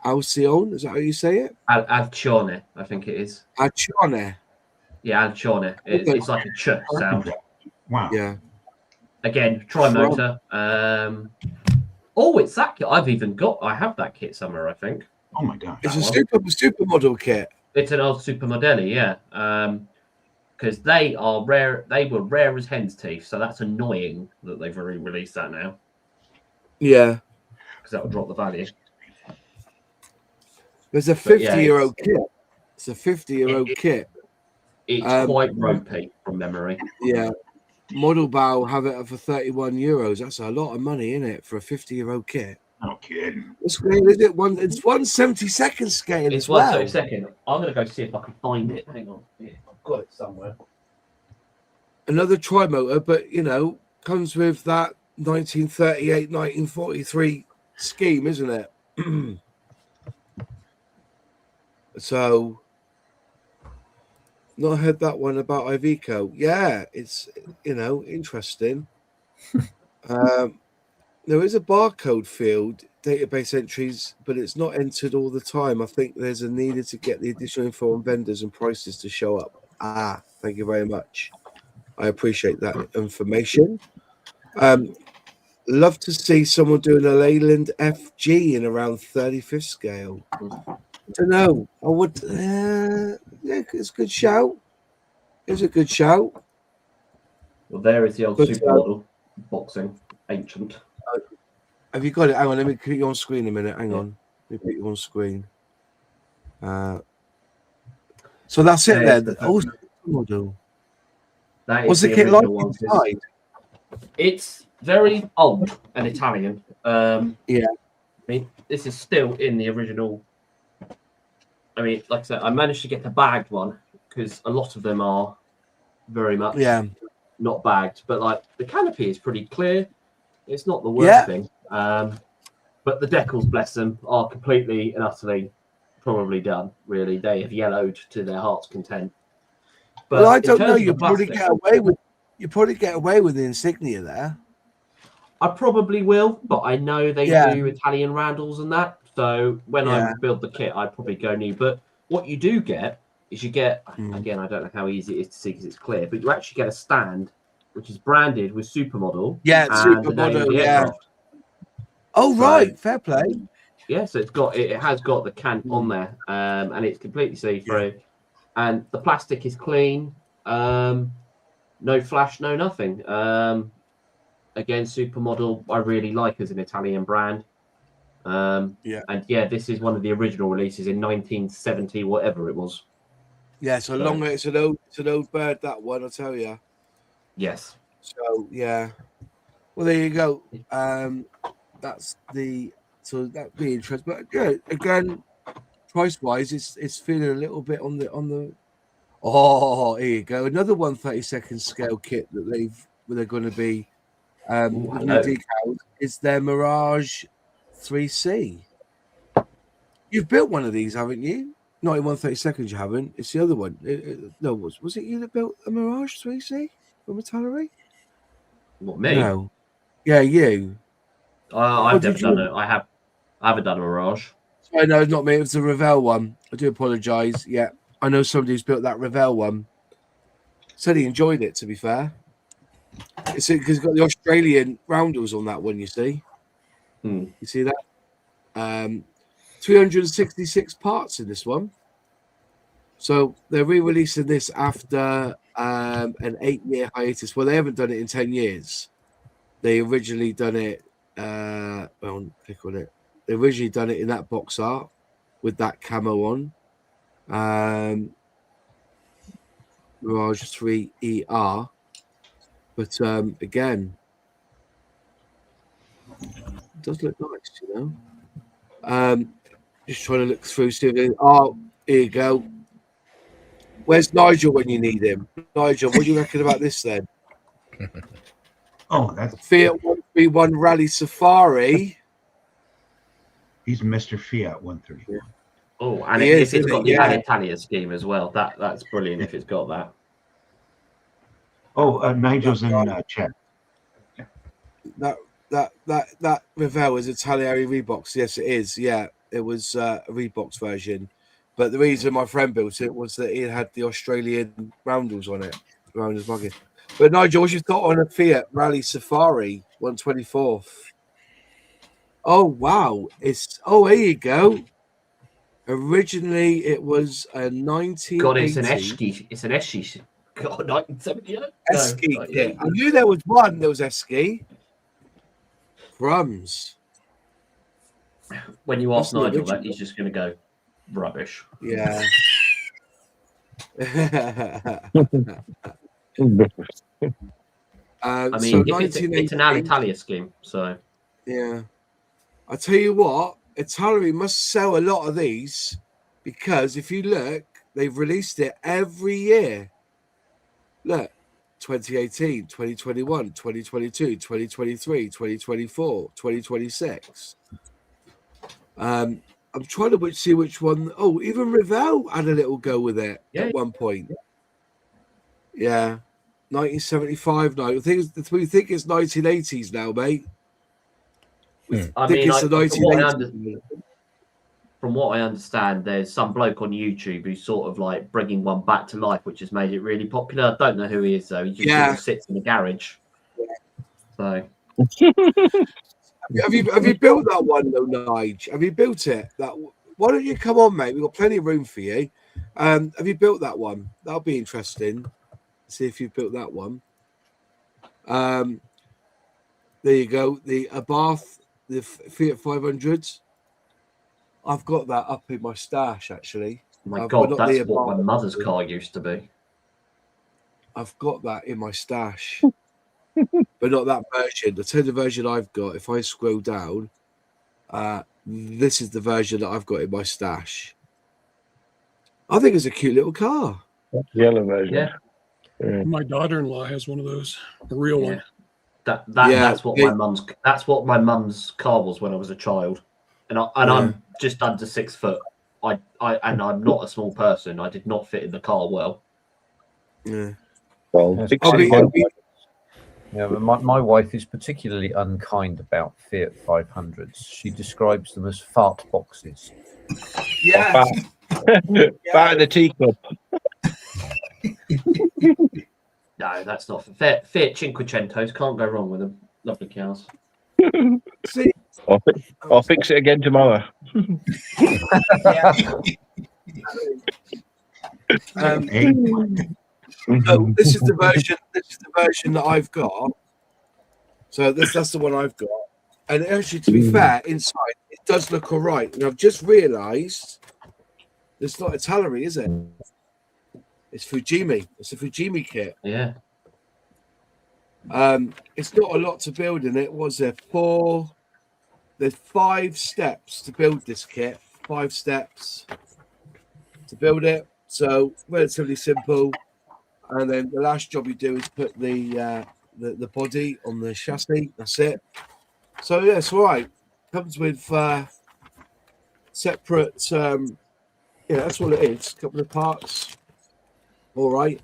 Alcyon. Is that how you say it? Alcione, I think it is. Alcione. Yeah, Alcione. It's like a ch sound. Wow. Yeah. Again, tri-motor. It's that kit. I have that kit somewhere, I think. Oh my god. It's a supermodel kit. It's an old supermodelli, yeah. Because they are rare. They were rare as hen's teeth, so that's annoying that they've re-released that now. Yeah, because that will drop the value. There's a 50-year-old kit. It's a 50-year-old kit. It's quite ropey from memory. Yeah, Model Bow have it for €31. That's a lot of money, isn't it, for a 50-year-old kit? No kidding. What scale is it? It's 1/72 scale. It's as well. 1/72. I'm gonna go see if I can find it. Hang on, yeah, I've got it somewhere. Another tri-motor, but comes with that 1938, 1943 scheme, isn't it? So, not heard that one about Iveco. Yeah, it's interesting. There is a barcode field, database entries, but it's not entered all the time. I think there's a needed to get the additional info on vendors and prices to show up. Thank you very much. I appreciate that information. Love to see someone doing a Leyland FG in around 35th scale. Don't know. I would. Yeah, it's a good shout. It's a good shout. Well, there is the old supermodel boxing ancient. Have you got it? Hang on, let me put you on screen a minute. Hang on. Let me put you on screen. So that's it then. Oh, supermodel. That is what's the kit like inside? It's very old and Italian. Yeah. I mean, this is still in the original. I mean, like I said, I managed to get the bagged one because a lot of them are very much not bagged. But like the canopy is pretty clear. It's not the worst thing. But the decals, bless them, are completely and utterly probably done. Really, they have yellowed to their heart's content. But well, I don't know. You probably get away with the insignia there. I probably will, but I know they do Italian roundels and that. So when I build the kit, I'd probably go new. But what you do get is you get, again, I don't know how easy it is to see because it's clear, but you actually get a stand which is branded with Supermodel. Yeah, Supermodel, yeah. Oh, right. Fair play. Yeah, so it has got the can on there, and it's completely see-through. Yeah. And the plastic is clean. No flash, no nothing. Again, Supermodel, I really like as an Italian brand. And this is one of the original releases in 1970, whatever it was. Yeah, it's an old bird, that one, I'll tell you. Yes. So yeah. Well, there you go. That'd be interesting. But yeah, again, price wise, it's feeling a little bit on the. Oh, here you go. Another 1/32 scale kit that they're going to be. The new decal is their Mirage 3C. You've built one of these, haven't you? Not in 1/32, you haven't. It's the other one. No, was it you that built a Mirage 3C from Metallary? What, me? No. Yeah, you. I've never done it. I haven't done a Mirage. Sorry, no, it's not me. It was the Revell one. I do apologise. Yeah, I know somebody who's built that Revell one. Said he enjoyed it, to be fair. It's because it's got the Australian roundels on that one, you see. You see that? 366 parts in this one. So they're re-releasing this after an 8-year hiatus. Well, they haven't done it in 10 years. They originally done it. Click on it. They originally done it in that box art with that camo on. Mirage 3 ER. But again, it does look nice, you know. Just trying to look through. See here you go. Where's Nigel when you need him? Nigel, what do you reckon about this then? Oh, that's Fiat 131 Rally Safari. He's Mr. Fiat 131. Oh, and if it's got the Italian scheme as well, that's brilliant. If it's got that. Oh, Nigel's in chat. Yeah. That Revell is Italian Reeboks. Yes, it is. Yeah, it was a Reeboks version. But the reason my friend built it was that it had the Australian roundels on it around his bucket. But Nigel, what's your thought on a Fiat Rally Safari 124th? Oh wow! Here you go. Originally, it was a 1980. God, it's an Eski. It's an Eski. God, 1978. Eski kit. I knew there was one. There was Eski. Crumbs. When you ask Nigel that, he's just going to go rubbish. Yeah. I mean, it's an Alitalia scheme, so yeah. I tell you what, Italia must sell a lot of these because if you look, they've released it every year. Look, 2018, 2021, 2022, 2023, 2024, 2026. I'm trying to see which one. Oh, even Revell had a little go with it at one point. Yeah, 1975. Now we think it's 1980s now, mate. I think mean, it's the 1980s. From what I understand, there's some bloke on YouTube who's sort of like bringing one back to life, which has made it really popular. I don't know who he is though. He just sort of sits in the garage. So, have you built that one though, Nige? Have you built it? Why don't you come on, mate? We've got plenty of room for you. Have you built that one? That'll be interesting. See if you've built that one. There you go. The Abarth, the Fiat 500s. I've got that up in my stash, actually. My God, that's what my mother's car used to be. I've got that in my stash, but not that version. I'll tell you the version I've got. If I scroll down, this is the version that I've got in my stash. I think it's a cute little car. Yellow version. Yeah. My daughter-in-law has one of those, a real one. That's what my mum's car was when I was a child, and I'm just under 6 foot. And I'm not a small person. I did not fit in the car well. Yeah. Well, but my wife is particularly unkind about Fiat 500s. She describes them as fart boxes. Yeah. Bat in the teacup. No, that's not Fiat Cinquecentos. Can't go wrong with them. Lovely cars. See, I'll fix it again tomorrow. So this is the version. This is the version that I've got. So that's the one I've got. And actually, to be fair, inside it does look all right. And I've just realised it's not a Tallery, is it? It's Fujimi. It's a Fujimi kit. Yeah. It's not a lot to build in it. Was there There's 5 steps to build this kit. 5 steps to build it. So relatively simple. And then the last job you do is put the body on the chassis. That's it. So yeah, it's all right. Comes with separate. That's all it is. A couple of parts. All right.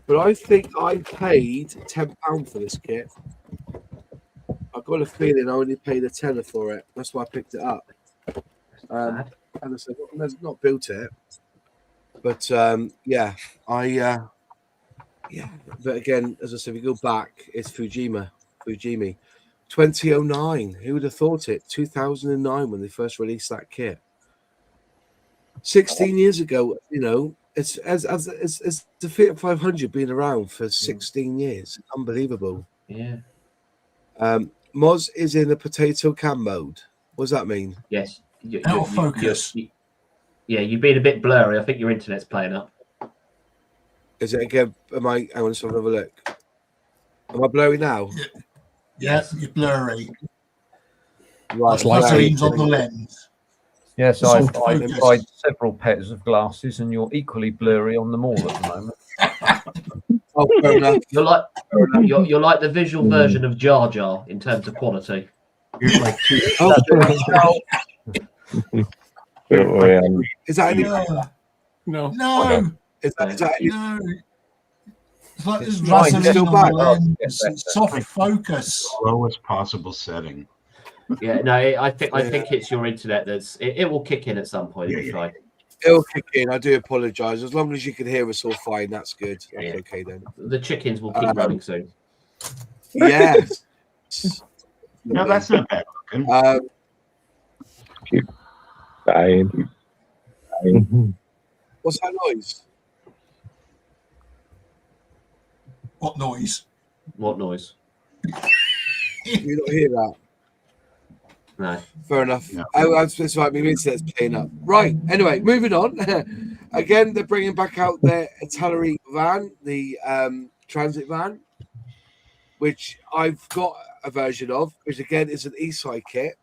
But I think I paid £10 for this kit. I've got a feeling I only paid a tenner for it. That's why I picked it up. And I said, I've not built it. But But again, as I said, we go back, it's Fujimi. 2009. Who would have thought it? 2009 when they first released that kit. 16 years ago, it's the Fiat 500 been around for 16 years. Unbelievable. Yeah. Moz is in the potato can mode. What does that mean? Yes. Out focus. You've been a bit blurry. I think your internet's playing up. Is it again? I want to have a look. Am I blurry now? Yes, you're blurry. Right. That's like on the lens. Yes, I've tried several pairs of glasses, and you're equally blurry on them all at the moment. Oh, fair enough. You're like the visual version of Jar Jar in terms of quality. You're like two. Is that any? No. No. Is that any? No. It's like there's Right, Vaseline still on back. the lens. It's soft focus. Lowest possible setting. Yeah, no, I think it's your internet it will kick in at some point. It'll be fine. It'll kick in. I do apologise. As long as you can hear us all fine, that's good. That's okay then. The chickens will keep running soon. Yes. No, that's not bad looking. Dying. What's that noise? What noise? What noise? You don't hear that? No. Fair enough. No. That's right. My internet's playing up. Right. Anyway, moving on. Again, they're bringing back out their Tallery van, the transit van, which I've got a version of, which again is an E-side kit.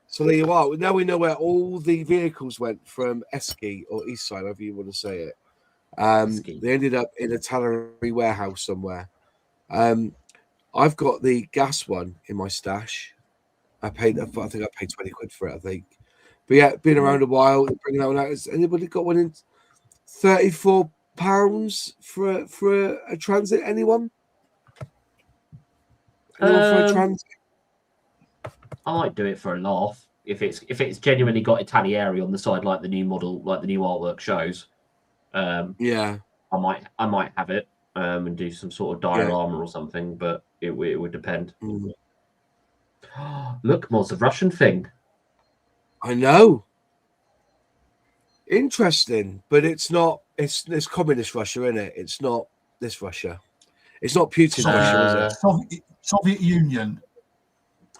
So there you are. Now we know where all the vehicles went from Esky or Eastside, however you want to say it. They ended up in a Tallery warehouse somewhere. I've got the gas one in my stash. I think I paid 20 quid for it, I think. But yeah, been around a while. Bringing that one out. Has anybody got one in £34 for a transit? Anyone? Anyone for a transit? I might do it for a laugh if it's genuinely got Italieri on the side, like the new model, like the new artwork shows. Yeah, I might have it and do some sort of diorama or something, but it would depend. Look, Moz, the Russian thing. I know. Interesting, but it's not. It's communist Russia, isn't it? It's not this Russia. It's not Putin Russia, is it? Soviet Union.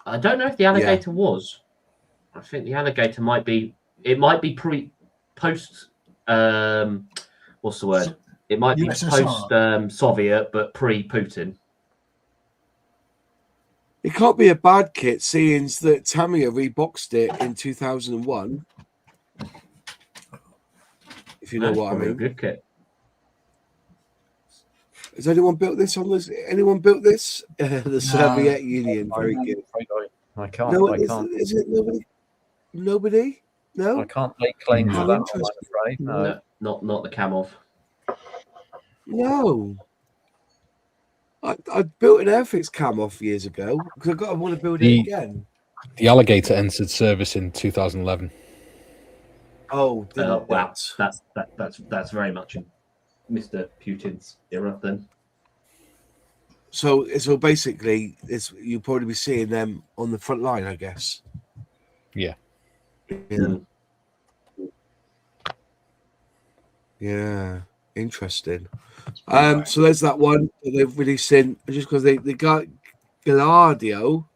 I don't know if the alligator was. I think the alligator might be. It might be post. What's the word? It might be post Soviet, but pre-Putin. It can't be a bad kit, seeing that Tamiya reboxed it in 2001. If you know what I mean. A good kit. Has anyone built this on this? Anyone built this? The Soviet Union. Very good. I can't. No, I can't. Is it nobody? Nobody? No. I can't lay claim to that one, I'm afraid. No, not the Kamov. No. I built an Airfix cam off years ago because I want to build it again. The alligator entered service in 2011. Oh, wow! That's very much in Mr. Putin's era then. So basically, you'll probably be seeing them on the front line, I guess. Yeah. Yeah. Interesting. So there's that one that they've released in just because they got Gladio.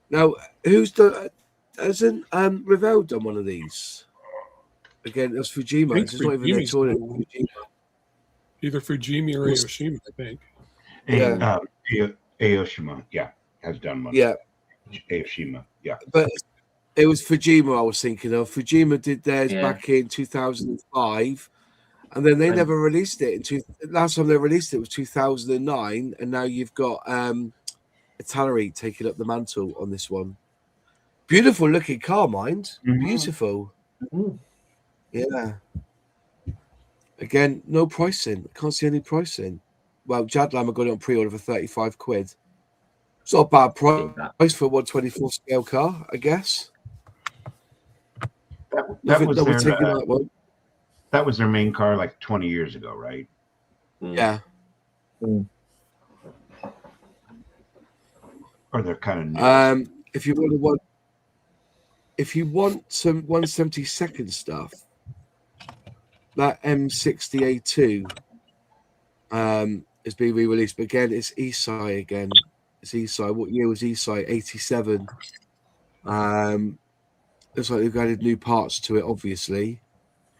Now, hasn't Revell done one of these? Again, that's Fujima. It's not even their tournament. Either Fujimi or Aoshima, I think. Aoshima, has done one. Yeah. Aoshima, yeah. But it was Fujima I was thinking of. Fujima did theirs back in 2005. And then they never released it. Last time they released it was 2009, and now you've got Italeri taking up the mantle on this one. Beautiful looking car, mind. Beautiful. Yeah. Again, no pricing. I can't see any pricing. Well, Jadlam got it on pre-order for 35 quid. It's not a bad price for a 124 scale car, I guess. That was their main car like 20 years ago, right? Yeah. Or they're kind of new. If you want some 172nd stuff, that M60A2 is being re-released, but again, it's Esai again. It's Esai. What year was Esai? 87. Looks like they've added new parts to it, obviously.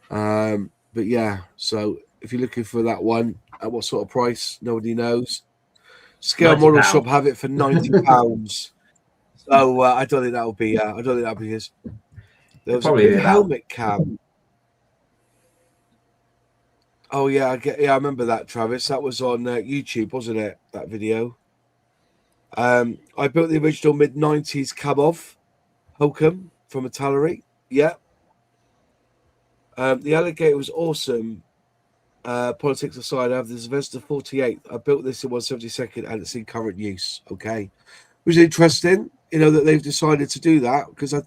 But yeah, so if you're looking for that one, at what sort of price, nobody knows. Scale Model Shop have it for £90. So I don't think that'll be. I don't think that'll be his. There was a helmet cam. Oh yeah, I remember that, Travis. That was on YouTube, wasn't it? That video. I built the original mid-90s Kamov Holcomb from Italeri. Yeah. The alligator was awesome. Politics aside, I have the Zvezda 48. I built this in 172nd and it's in current use. Okay. It was interesting, that they've decided to do that because a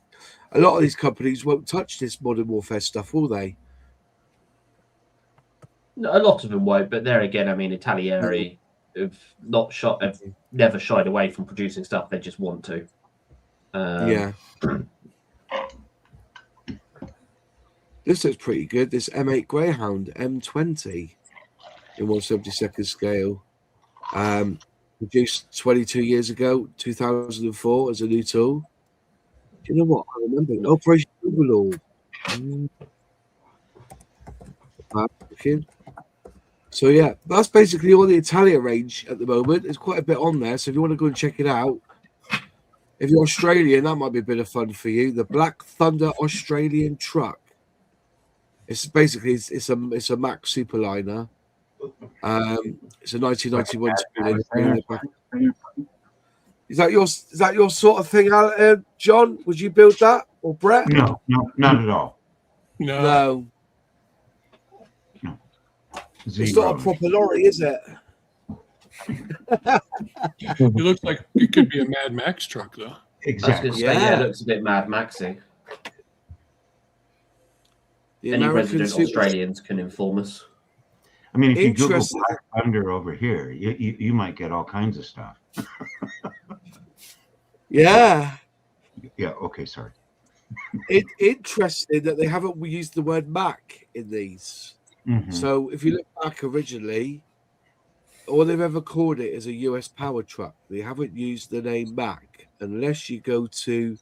lot of these companies won't touch this Modern Warfare stuff, will they? No, a lot of them won't, but there again, I mean, Italieri have never shied away from producing stuff. They just want to. Yeah. This looks pretty good. This M8 Greyhound M20 in 172nd scale. Produced 22 years ago, 2004, as a new tool. Do you know what? I remember it. Operation Overlord. So, yeah, that's basically all the Italia range at the moment. There's quite a bit on there. So, if you want to go and check it out, if you're Australian, that might be a bit of fun for you. The Black Thunder Australian truck. It's basically it's a Mack Superliner. It's a 1991. Is that your sort of thing, John? Would you build that? Or Brett? No, not at all. No. Zero. It's not a proper lorry, is it? It looks like it could be a Mad Max truck, though. Exactly. I was going to say, yeah, it looks a bit Mad Maxy. Any resident Australians can inform us. I mean, if you Google Black Thunder over here, you might get all kinds of stuff. Yeah. Yeah. Okay. Sorry. Interesting that they haven't used the word Mac in these. Mm-hmm. So if you look back originally, all they've ever called it is a US power truck. They haven't used the name Mac unless you go to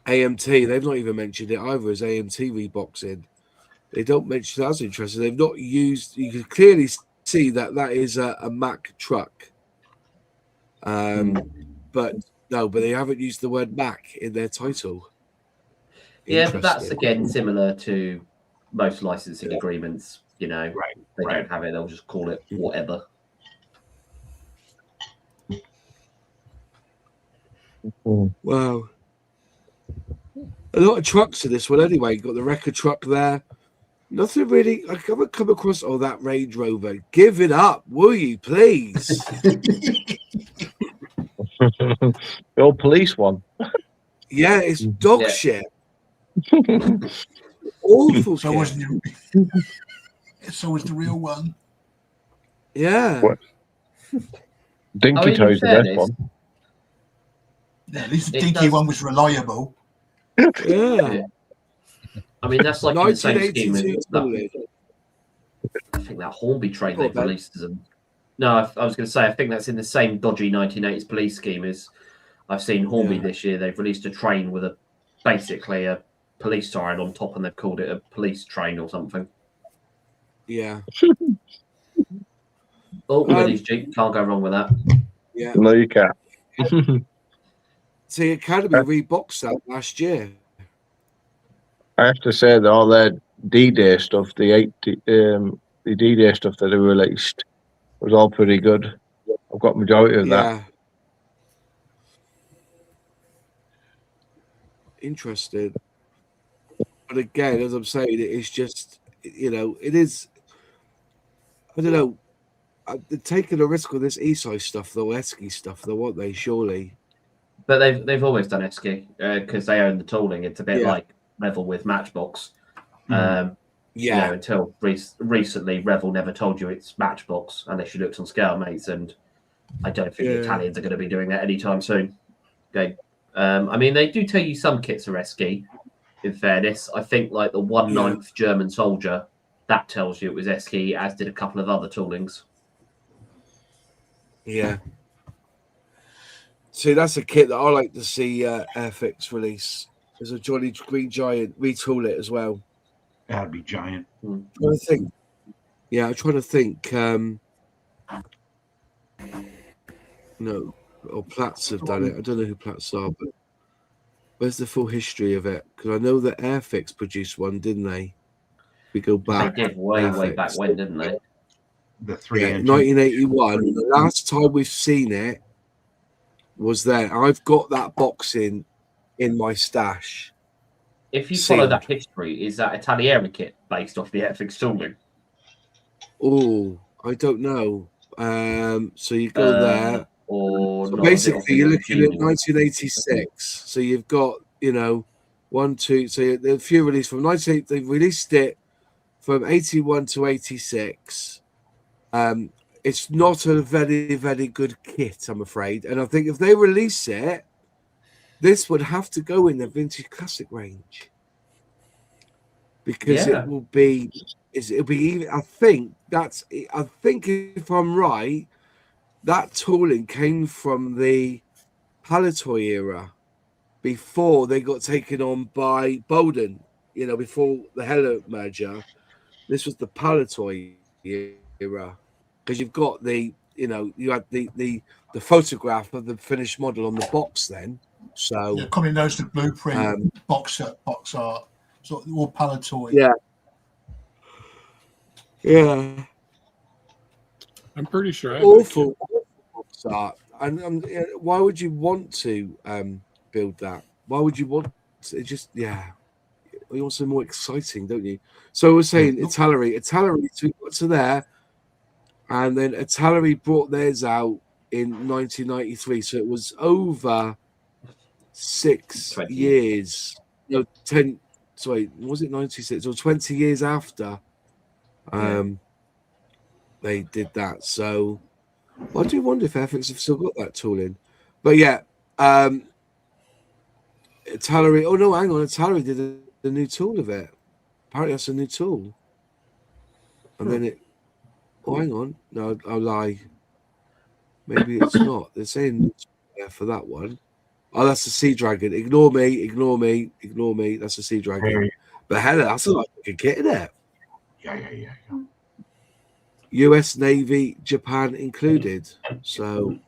AMT. They've not even mentioned it either as AMT reboxing. They don't mention that's interesting. They've not used. You can clearly see that is a Mac truck. But they haven't used the word Mac in their title. Yeah, but that's again similar to most licensing agreements. You know, they don't have it; they'll just call it whatever. Wow, a lot of trucks in this one anyway. Got the record truck there. Nothing really. I haven't come across. Oh, that Range Rover. Give it up, will you, please? The old police one. Yeah, it's dog shit. Awful. So was the real one. Yeah. What? Dinky Toe's the best one. Yeah, at least the dinky one was reliable. Yeah. I mean, that's like in the same scheme as that. I think that Hornby train they've released as a. No, I was going to say, I think that's in the same dodgy 1980s police scheme as I've seen Hornby this year. They've released a train with basically a police siren on top, and they've called it a police train or something. Yeah. Oh, Willie's Jeep. Can't go wrong with that. Yeah. No, you can't. See, Academy reboxed that last year. I have to say that all their D-Day stuff, the D-Day stuff that they released was all pretty good. I've got majority of that. Interesting. But again, as I'm saying, it is just, it is, I don't know, they're taking a risk with this Esai stuff, though, Esky stuff, though, aren't they, surely? But they've always done Esky because they own the tooling. It's a bit like Revel with Matchbox. Until recently, Revel never told you it's Matchbox unless you looked on scale mates, and I don't think the Italians are going to be doing that anytime soon. Okay, I mean they do tell you some kits are Esky. In fairness, I think like the 1/9 German soldier that tells you it was Esky, as did a couple of other toolings. Yeah. See, that's a kit that I like to see Airfix release. There's a Johnny Green Giant retool it as well. That'd be giant. I'm trying to think. Yeah, I'm trying to think. No, or Platts have done it. I don't know who Platts are, but where's the full history of it? Because I know that Airfix produced one, didn't they? We go back. They did way back when, didn't they? The 1981. The last time we've seen it was there. I've got that box in my stash. If you follow that history, is that Italiera kit based off the Airfix tooling? Oh, I don't know. So you go there. Or so basically, you're looking at 1986. So you've got, 1, 2. So the few released from 1980. They released it from 81 to 86. It's not a very, very good kit, I'm afraid. And I think if they release it, this would have to go in the vintage classic range because it'll be even. I think if I'm right, that tooling came from the Palitoy era before they got taken on by Bowden. Before the Heller merger, this was the Palitoy era because you've got you had the photograph of the finished model on the box then. So commonly known as the blueprint box art, sort of all Palitoy. Yeah. I'm pretty sure. Awful box art. And why would you want to build that? Why would you want it? Just you want something more exciting, don't you? So we're saying Italeri. So we got to there, and then Italeri brought theirs out in 1993. So it was over 6 years. No, 10. Sorry, was it 96 or 20 years after? They did that. So I do wonder if Airfix have still got that tool in. But yeah, Italeri. Oh no, hang on. Italeri did a new tool of it. Apparently, that's a new tool. And then it. Oh, hang on. No, I'll lie. Maybe it's not. They're saying for that one. Oh, that's the Sea Dragon. Ignore me. That's the Sea Dragon. But hell, that's a lot of kit in it. Yeah. US Navy, Japan included. So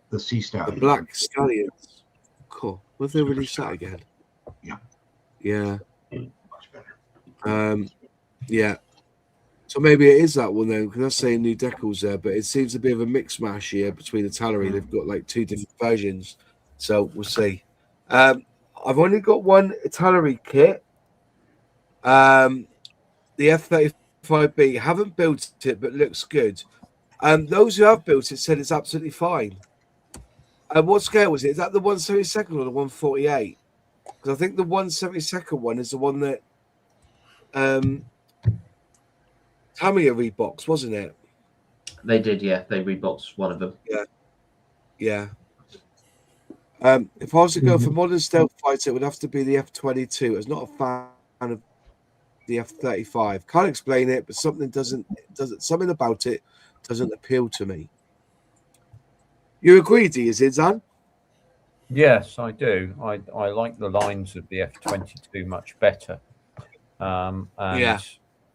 the Sea Stallion. The Black Stallions. Cool. Will they release that again? Yeah. Much better. Yeah. So maybe it is that one then, because that's saying new decals there, but it seems a bit of a mix mash here between the Italeri. They've got like 2 different versions. So we'll see. I've only got one Italeri kit. The F-35B. Haven't built it, but looks good. Those who have built it said it's absolutely fine. What scale was it? Is that the 172nd or the 148? Because I think the 172nd one is the one that Tamiya reboxed, wasn't it? They did, yeah. They reboxed one of them. Yeah. If I was to go for modern stealth fighter, it would have to be the F-22. I was not a fan of the F-35. Can't explain it, but something about it doesn't appeal to me. You agree, do you, Zidane? Yes, I do. I like the lines of the F-22 much better. And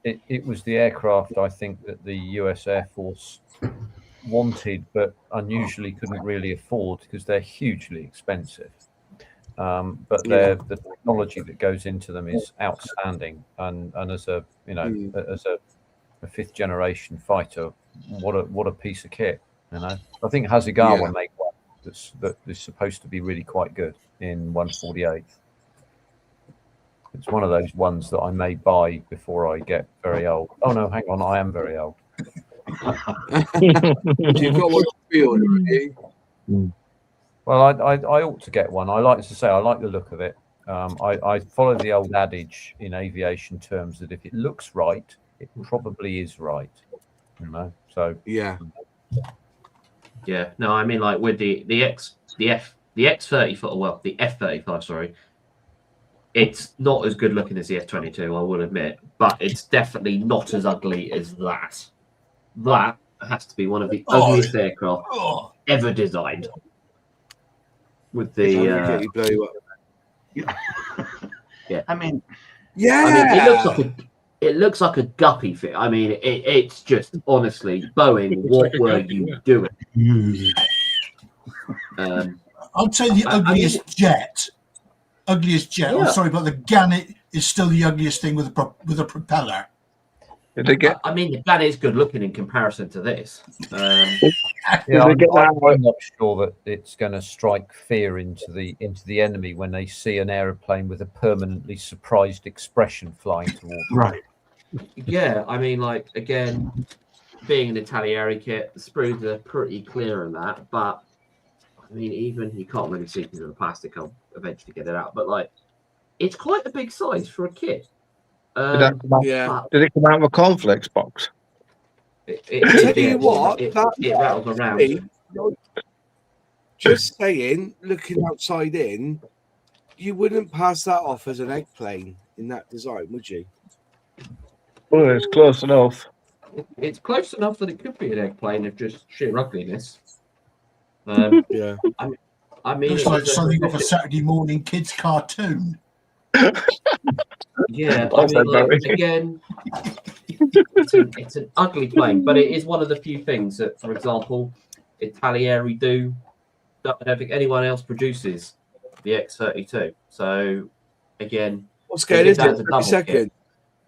it was the aircraft I think that the US Air Force wanted, but unusually couldn't really afford because they're hugely expensive. But the technology that goes into them is outstanding, and as a as a 5th generation fighter, what a piece of kit. I think Hasegawa made one that is supposed to be really quite good in 148. It's one of those ones that I may buy before I get very old. Oh no, hang on, I am very old. You've got one field already. Well, I ought to get one. I like the look of it. I follow the old adage in aviation terms that if it looks right, it probably is right. So yeah. No, I mean, like with the F-35, well, the F-35, sorry, it's not as good looking as the F-22, I will admit, but it's definitely not as ugly as that. That has to be one of the ugliest aircraft ever designed. With the I mean, it looks like a guppy fit. I mean, it's just honestly, Boeing, what were you doing? I'd say the ugliest jet. Yeah. I'm sorry, but the Gannet is still the ugliest thing with a propeller. I mean, the Gannet is good looking in comparison to this. I'm not sure that it's going to strike fear into the enemy when they see an aeroplane with a permanently surprised expression flying towards them. Right. Yeah, I mean, like, again, being an Italieri kit, the sprues are pretty clear in that, but I mean, even you can't really see because of the plastic. I'll eventually get it out, but like, it's quite a big size for a kit. Did it come out of a cornflakes box? Tell you what, it rattles around. Just saying, looking outside in, you wouldn't pass that off as an egg plane in that design, would you? Well, it's close enough. It's close enough that it could be an egg plane of just sheer ugliness. Yeah. I mean, looks like something off a Saturday morning kids cartoon. Yeah, I mean, like, again, it's an ugly plane, but it is one of the few things that, for example, Italieri do. I don't think anyone else produces the X-32. So, again, what scale is it? 72nd.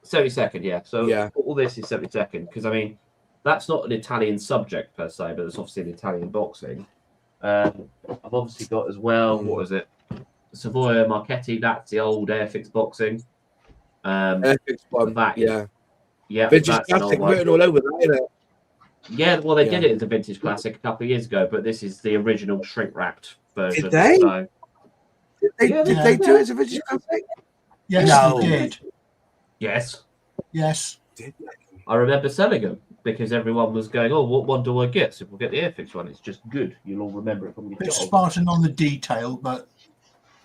72nd, yeah. So all this is 72nd because I mean, that's not an Italian subject per se, but it's obviously an Italian boxing. I've obviously got as well. What is it? Savoia Marchetti. That's the old Airfix boxing. Airfix one, that, yeah. Vintage that's classic written all over that, isn't it? Yeah, well, they did it as a vintage classic a couple of years ago, but this is the original shrink wrapped version. Did they? So, Did they do it as a vintage classic? Yes, No. they did. Yes. Yes. I remember selling them because everyone was going, "Oh, what one do I get?" So we'll get the Airfix one. It's just good. You'll all remember it from your Bit job. Spartan on the detail, but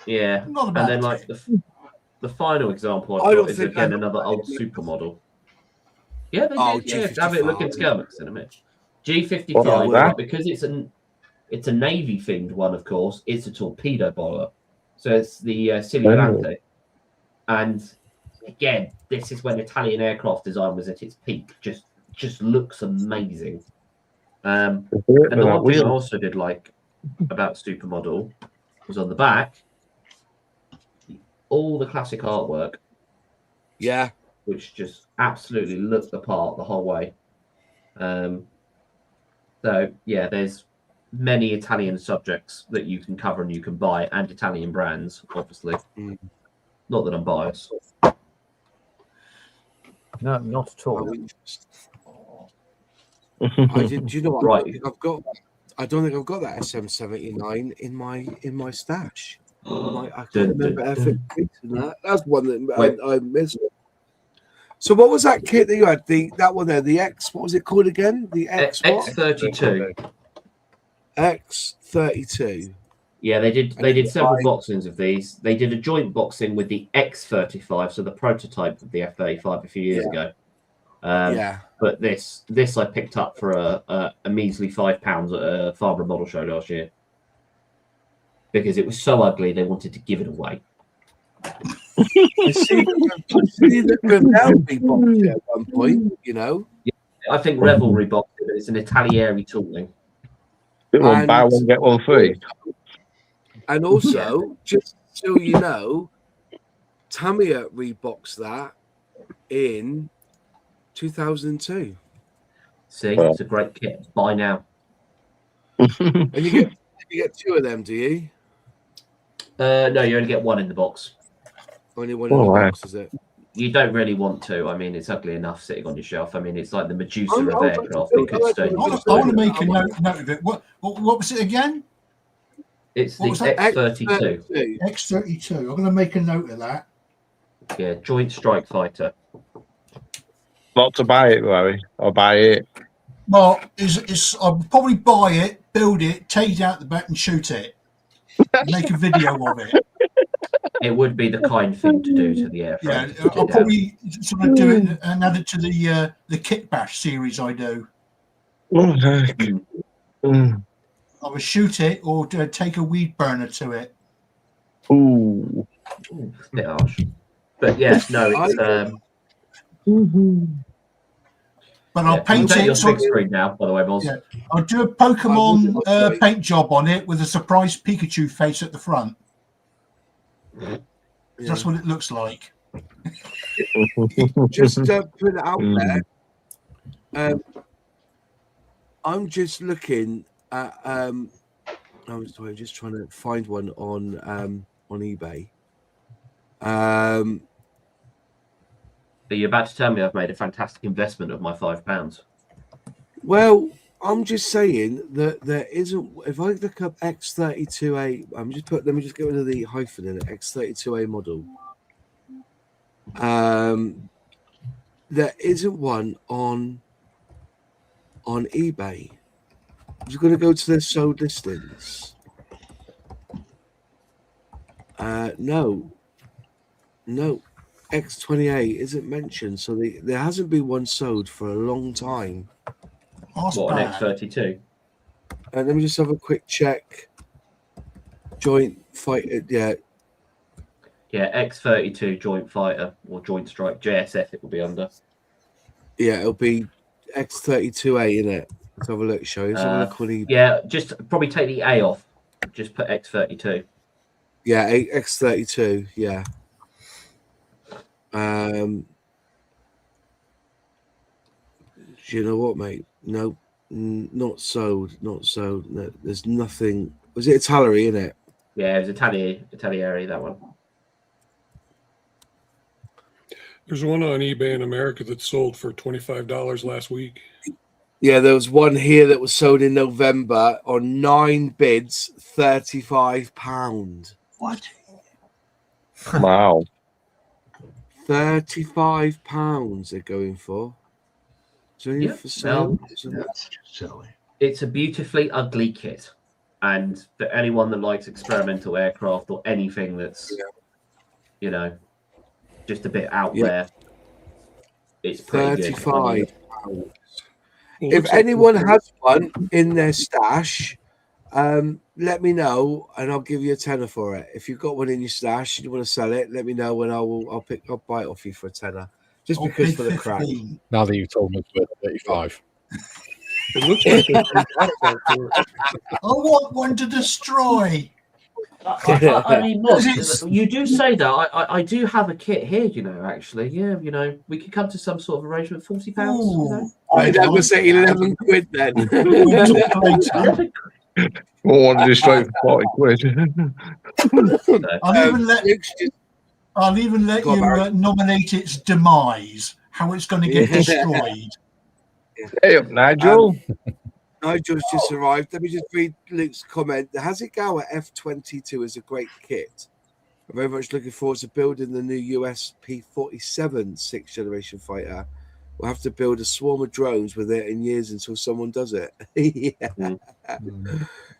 not about and then like the final example I've got is again another old supermodel. Yeah, they did. Yeah, have it look in Skelmix in a minute. G55, right, because it's a navy themed one, of course. It's a torpedo boiler, so it's the Cilliante. And again, this is when Italian aircraft design was at its peak. Just looks amazing. And the one thing I also did like about Supermodel was on the back, all the classic artwork. Yeah. Which just absolutely looked the part the whole way. So yeah, there's many Italian subjects that you can cover and you can buy, and Italian brands, obviously. Not that I'm biased. No, not at all. Do you know what? Right. I don't think I've got that SM79 in my stash. I can't remember that. That's one that I missed. So what was that kit that you had? That one there, the X. What was it called again? The X32. X32. Yeah, they did several boxings of these. They did a joint boxing with the X35, so the prototype of the F35 a few years ago. But this I picked up for a measly £5 at a Farnborough Model Show last year because it was so ugly they wanted to give it away. I see that Revel reboxed it at one point, you know. Yeah, I think Revel reboxed it, but it's an Italieri tooling. Buy one, get one free. And also, just so you know, Tamiya reboxed that in 2002. See, it's a great kit. Buy now. And you get two of them, do you? No, you only get one in the box. Only one in the box, is it? You don't really want to. I mean, it's ugly enough sitting on your shelf. I mean, it's like the Medusa of aircraft. I want to make a note of it. What was it again? It's the X32. X32. I'm going to make a note of that. Yeah, Joint Strike Fighter. Not to buy it, Larry, or buy it. Well, I'll probably buy it, build it, take it out the back and shoot it. Make a video of it. It would be the kind thing to do to the airframe. Yeah, I'll probably sort of do it and add it to the Kit Bash series I do. I would shoot it or take a weed burner to it. Ooh. It's a bit harsh. But yes, no, it's But I'll paint it. Your big screen now, by the way, Moz. Yeah, I'll do a Pokemon paint job on it with a surprise Pikachu face at the front. Yeah. That's what it looks like. Just put it out there. I'm just looking at. I'm just trying to find one on eBay. Are you about to tell me I've made a fantastic investment of my £5? Well, I'm just saying that there isn't. If I look up X32A, let me just get rid of the hyphen in it. X32A model. There isn't one on eBay. I'm just going to go to their sold listings. No. X28 isn't mentioned, so there hasn't been one sold for a long time. What, an X32? Let me just have a quick check. Joint fighter, yeah. Yeah, X32 Joint Fighter or Joint Strike, JSF it will be under. Yeah, it'll be X32A, in it. Let's have a look, show you. Let's have a look on eBay. Yeah, just probably take the A off. Just put X32. Yeah, X32, yeah. Do you know what, mate? No, not sold. No, there's nothing. Was it Italeri in it? Yeah, it was Italieri, that one. There's one on eBay in America that sold for $25 last week. Yeah, there was one here that was sold in November on 9 bids, £35. What? Wow. £35 they're going for. So Yeah, for sale. That's just silly. It's a beautifully ugly kit, and for anyone that likes experimental aircraft or anything that's, you know, just a bit out there, it's pretty good. £35. If anyone has one in their stash, let me know and I'll give you a tenner for it. If you've got one in your stash and you want to sell it, let me know and I'll buy it off you for a tenner. Just because for the crack. Now that you've told me it's worth 35. It looks like there's some parts out there. I want one to destroy. I mean, look, you do say that. I do have a kit here, you know, actually. Yeah, you know, we could come to some sort of arrangement, £40, you know. I'd have to say 11 quid then. Won't want to destroy for 40 quid. I'll even let you nominate its demise, how it's going to get destroyed. Hey up, Nigel. Nigel's just arrived. Let me just read Luke's comment. The Hasegawa F-22 is a great kit. I'm very much looking forward to building the new US P-47 6th generation fighter. We'll have to build a swarm of drones with it in years until someone does it.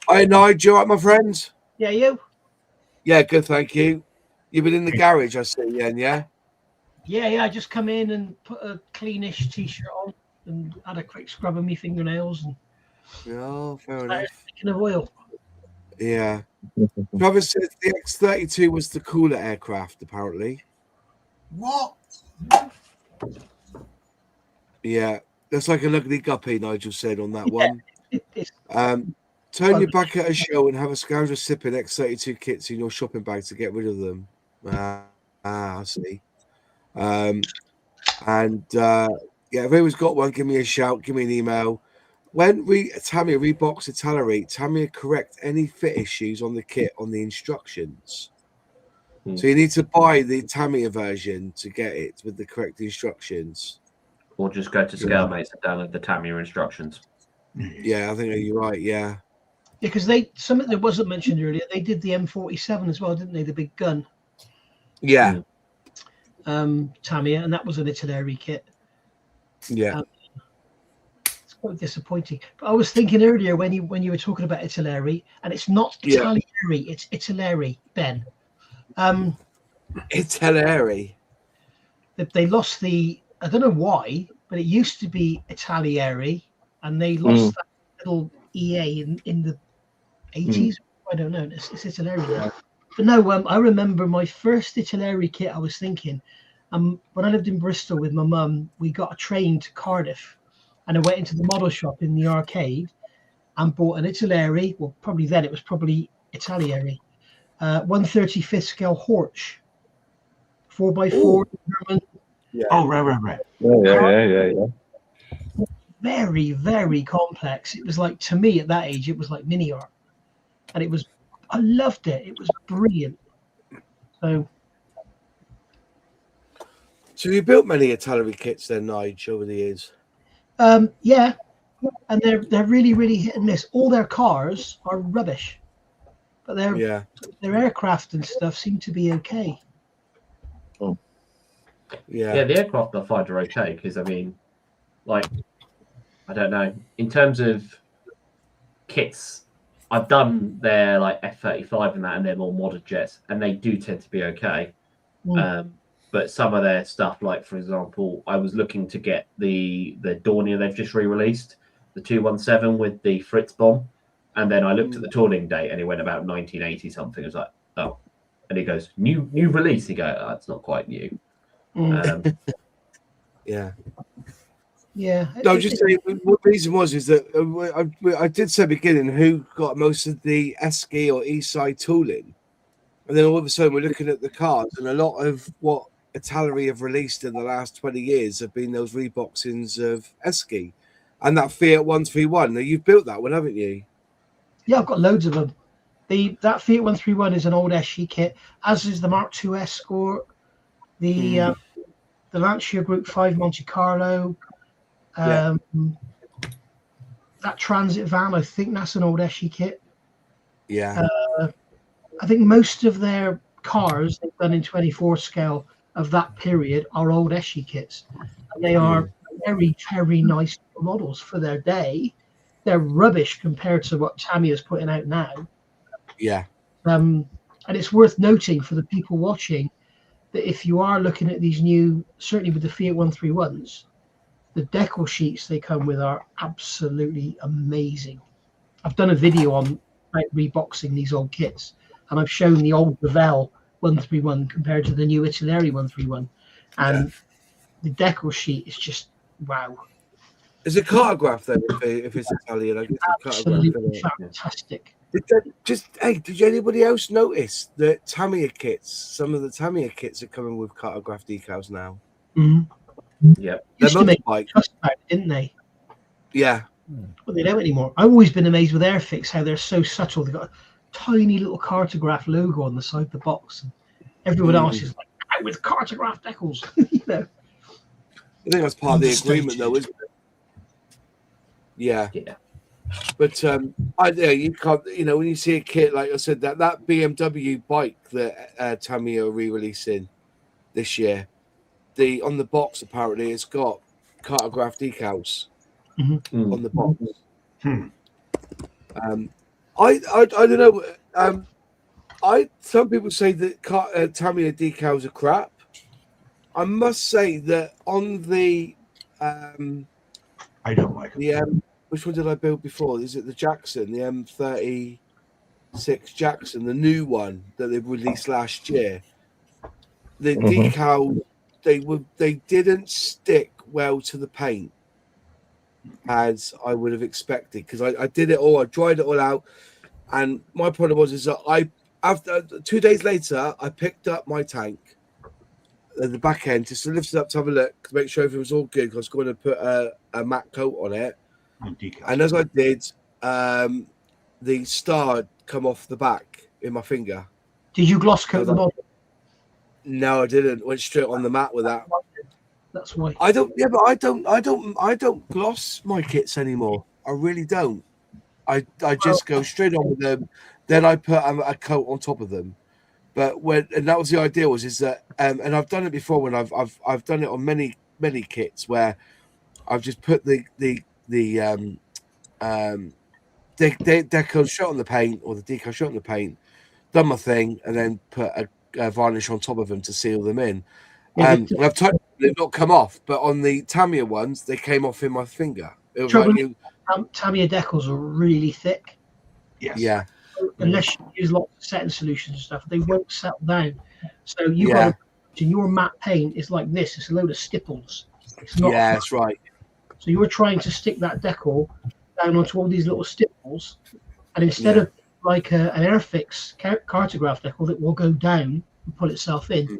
Hi, Nigel. All right, my friend? Yeah, you? Yeah, good, thank you. You've been in the garage, I see, yeah? Yeah, I just come in and put a cleanish t-shirt on and had a quick scrub of my fingernails and fair enough. Thinking of oil. Yeah. Travis says the X-32 was the cooler aircraft, apparently. What? Yeah, that's like an ugly guppy, Nigel said on that one. Turn your back at a show and have a scoundrel sipping X-32 kits in your shopping bag to get rid of them. I see. If anyone's got one, give me a shout, give me an email. When Tamiya rebox Italeri, Tamiya correct any fit issues on the kit on the instructions. So you need to buy the Tamiya version to get it with the correct instructions. Or just go to Scalemates and download the Tamiya instructions. Yeah, I think you're right, yeah. Yeah, because something that wasn't mentioned earlier, they did the M47 as well, didn't they? The big gun. Yeah. Tamiya, and that was an Italeri kit. Yeah. It's quite disappointing. But I was thinking earlier when you were talking about Italeri, and it's not Italieri, it's Italeri, Ben. Italeri. They lost the, I don't know why, but it used to be Italieri, and they lost that little EA in the 80s. I don't know. It's Italeri now. But no, I remember my first Italeri kit. I was thinking, when I lived in Bristol with my mum, we got a train to Cardiff, and I went into the model shop in the arcade and bought an Italeri. Well, probably then it was probably Italieri, 1/35th scale Horch, 4x4 German. Yeah. Oh, right. Yeah. Very, very complex. It was like, to me at that age, it was like mini art, and I loved it. It was brilliant. So you built many Italeri kits then, Nigel, over the years? Yeah, and they're really, really hit and miss. All their cars are rubbish, but their aircraft and stuff seem to be okay. Yeah, the aircraft I find are okay because, I mean, like, I don't know. In terms of kits, I've done their like F-35 and that, and their more modern jets, and they do tend to be okay. But some of their stuff, like for example, I was looking to get the Dornier they've just re-released, the 217 with the Fritz bomb, and then I looked at the tooling date and it went about 1980 something. I was like, oh, and he goes, new release. You go, oh, it's not quite new. Yeah. No, just saying, what the reason was is that I did say at the beginning who got most of the ESCI or E-side tooling, and then all of a sudden we're looking at the cars, and a lot of what Italeri have released in the last 20 years have been those reboxings of ESCI and that Fiat 131. Now you've built that one, haven't you? Yeah, I've got loads of them. That Fiat 131 is an old SG kit, as is the Mark II Escort, the Lancia Group 5 Monte Carlo, that Transit van. I think that's an old SG kit. Yeah. I think most of their cars they've done in 24 scale of that period are old SG kits. And they are very, very nice models for their day. They're rubbish compared to what Tamiya's putting out now. Yeah. And it's worth noting for the people watching that if you are looking at these new, certainly with the Fiat 131s, the decal sheets they come with are absolutely amazing. I've done a video on reboxing these old kits, and I've shown the old Revell 131 compared to the new Italeri 131, and the decal sheet is just wow. Is it cartograph then? If it's Italian, I guess it's Absolutely fantastic. Did anybody else notice that Tamiya kits? Some of the Tamiya kits are coming with cartograph decals now. Yeah, used to make trust about it, didn't they? Yeah. Well, they don't anymore. I've always been amazed with Airfix how they're so subtle. They've got a tiny little cartograph logo on the side of the box, and everyone else is like out with cartograph decals. You know. I think that's part of the agreement, though, isn't it? Yeah. But you can't. You know, when you see a kit like I said, that BMW bike that Tamiya are re-releasing this year, on the box apparently it's got cartograph decals on the box. I don't know. Some people say that Tamiya decals are crap. I must say that on the I don't like them. Which one did I build before? Is it the Jackson, the M36 Jackson, the new one that they released last year? The decals they didn't stick well to the paint as I would have expected, because I did it all, I dried it all out, and my problem was that after 2 days later I picked up my tank at the back end just to lift it up to have a look to make sure everything was all good, because I was going to put a matte coat on it. And as I did, the star had come off the back in my finger. Did you gloss coat the model? No, I didn't. Went straight on the mat with that. That's why. I don't. Yeah, but I don't gloss my kits anymore. I really don't. I just go straight on with them. Then I put a coat on top of them. But and that was the idea is that and I've done it before when I've done it on many kits where I've just put the decal shot on the paint, or the decal shot on the paint, done my thing, and then put a varnish on top of them to seal them in. And I've touched them, they've not come off, but on the Tamiya ones, they came off in my finger. Tamiya decals are really thick. Yes. Yeah. Unless you use lots of setting solutions and stuff, they won't settle down. So you got to, your matte paint is like this. It's a load of stipples. It's not. Yeah, that's right. So you were trying to stick that decal down onto all these little stipples, and instead of like an Airfix cartograph decal that will go down and pull itself in,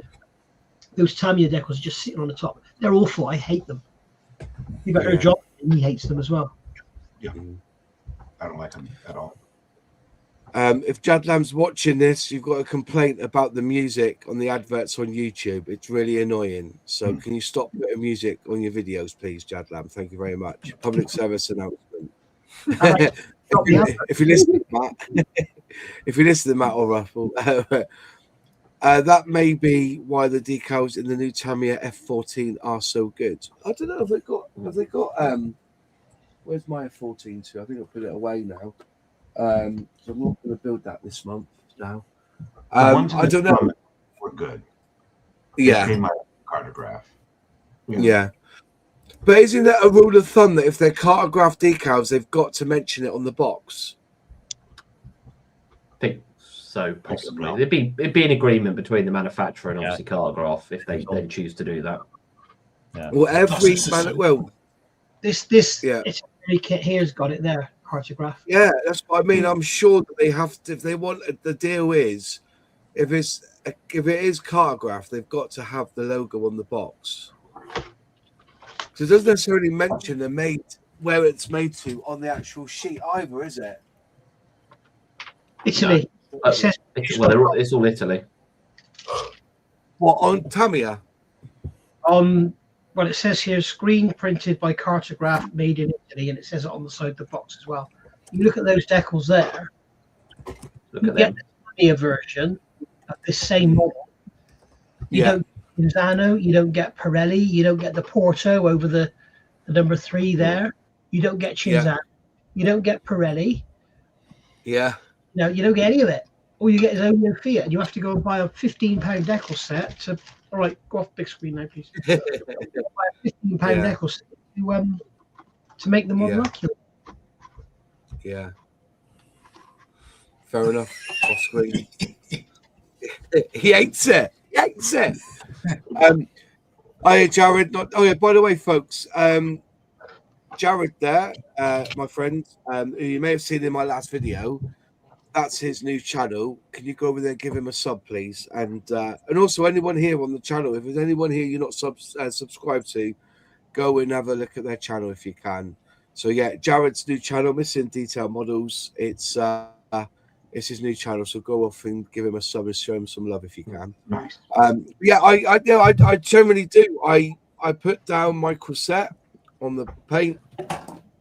those Tamiya decals are just sitting on the top. They're awful. I hate them. You got your job, and he hates them as well. Yeah, I don't like them at all. If Jadlam's watching this, you've got a complaint about the music on the adverts on YouTube. It's really annoying. So can you stop putting music on your videos, please, Jadlam? Thank you very much. Public service announcement. If you listen, Matt, if you listen to Matt or Ruffle, that may be why the decals in the new Tamiya F14 are so good. I don't know if they got where's my F14 to? I think I'll put it away now. So I'm not going to build that this month now. I don't know. We're good. Yeah. They came out with cartograph. Yeah. But isn't that a rule of thumb that if they're cartograph decals, they've got to mention it on the box? I think so, possibly. It'd be an agreement between the manufacturer and obviously cartograph if they then choose to do that. Yeah. Well, this kit here's got it there. Cartograph. Yeah, that's what I mean. I'm sure that they have to, if they want, the deal is if it is cartograph, they've got to have the logo on the box. So it doesn't necessarily mention where it's made to on the actual sheet either, is it? Italy. It says it's all Italy. What, on Tamiya? Well, it says here screen printed by Cartograph, made in Italy, and it says it on the side of the box as well. You look at those decals there. Look You at get them. the Tamiya version of this same model. You don't get Zano, you don't get Pirelli, you don't get the Porto over the number 3 there. You don't get Cinzano, you don't get Pirelli. Yeah. No, you don't get any of it. All you get is only Fiat, and you have to go and buy a £15 decal set to. All right, go off big screen now, please. Buy a £15 decal set to make the model accurate. Yeah. Fair enough. Off screen. He hates it. He hates it. Jared. By the way, folks. Jared there, my friend, who you may have seen in my last video. That's his new channel. Can you go over there and give him a sub, please? And also anyone here on the channel, if there's anyone here you're not subscribed to, go and have a look at their channel if you can. So yeah, Jared's new channel, Missing Detail Models. It's his new channel. So go off and give him a sub and show him some love if you can. Nice. I generally do. I put down my cassette on the paint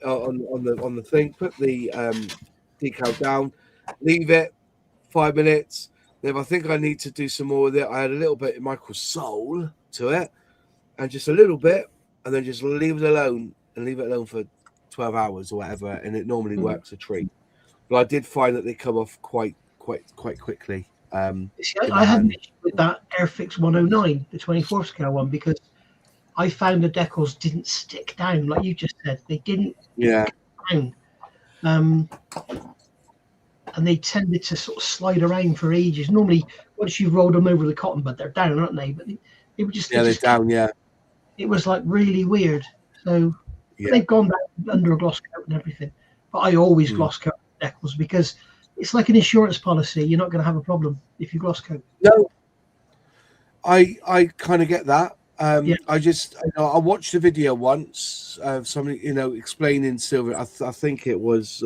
on the thing. Put the decal down. Leave it 5 minutes. Then if I think I need to do some more with it, I add a little bit of Michael Soul to it, and just a little bit, and then just leave it alone for 12 hours or whatever, and it normally works a treat. But I did find that they come off quite quickly. I had an issue with that Airfix 109, the 24 scale one, because I found the decals didn't stick down, like you just said. They didn't stick down. And they tended to sort of slide around for ages. Normally, once you've rolled them over the cotton bud, they're down, aren't they? But they were just they're down. Yeah, it was like really weird. So they've gone back under a gloss coat and everything. But I always gloss coat decals because it's like an insurance policy. You're not going to have a problem if you gloss coat. No, I kind of get that. I just I watched a video once of somebody explaining silver. I think it was.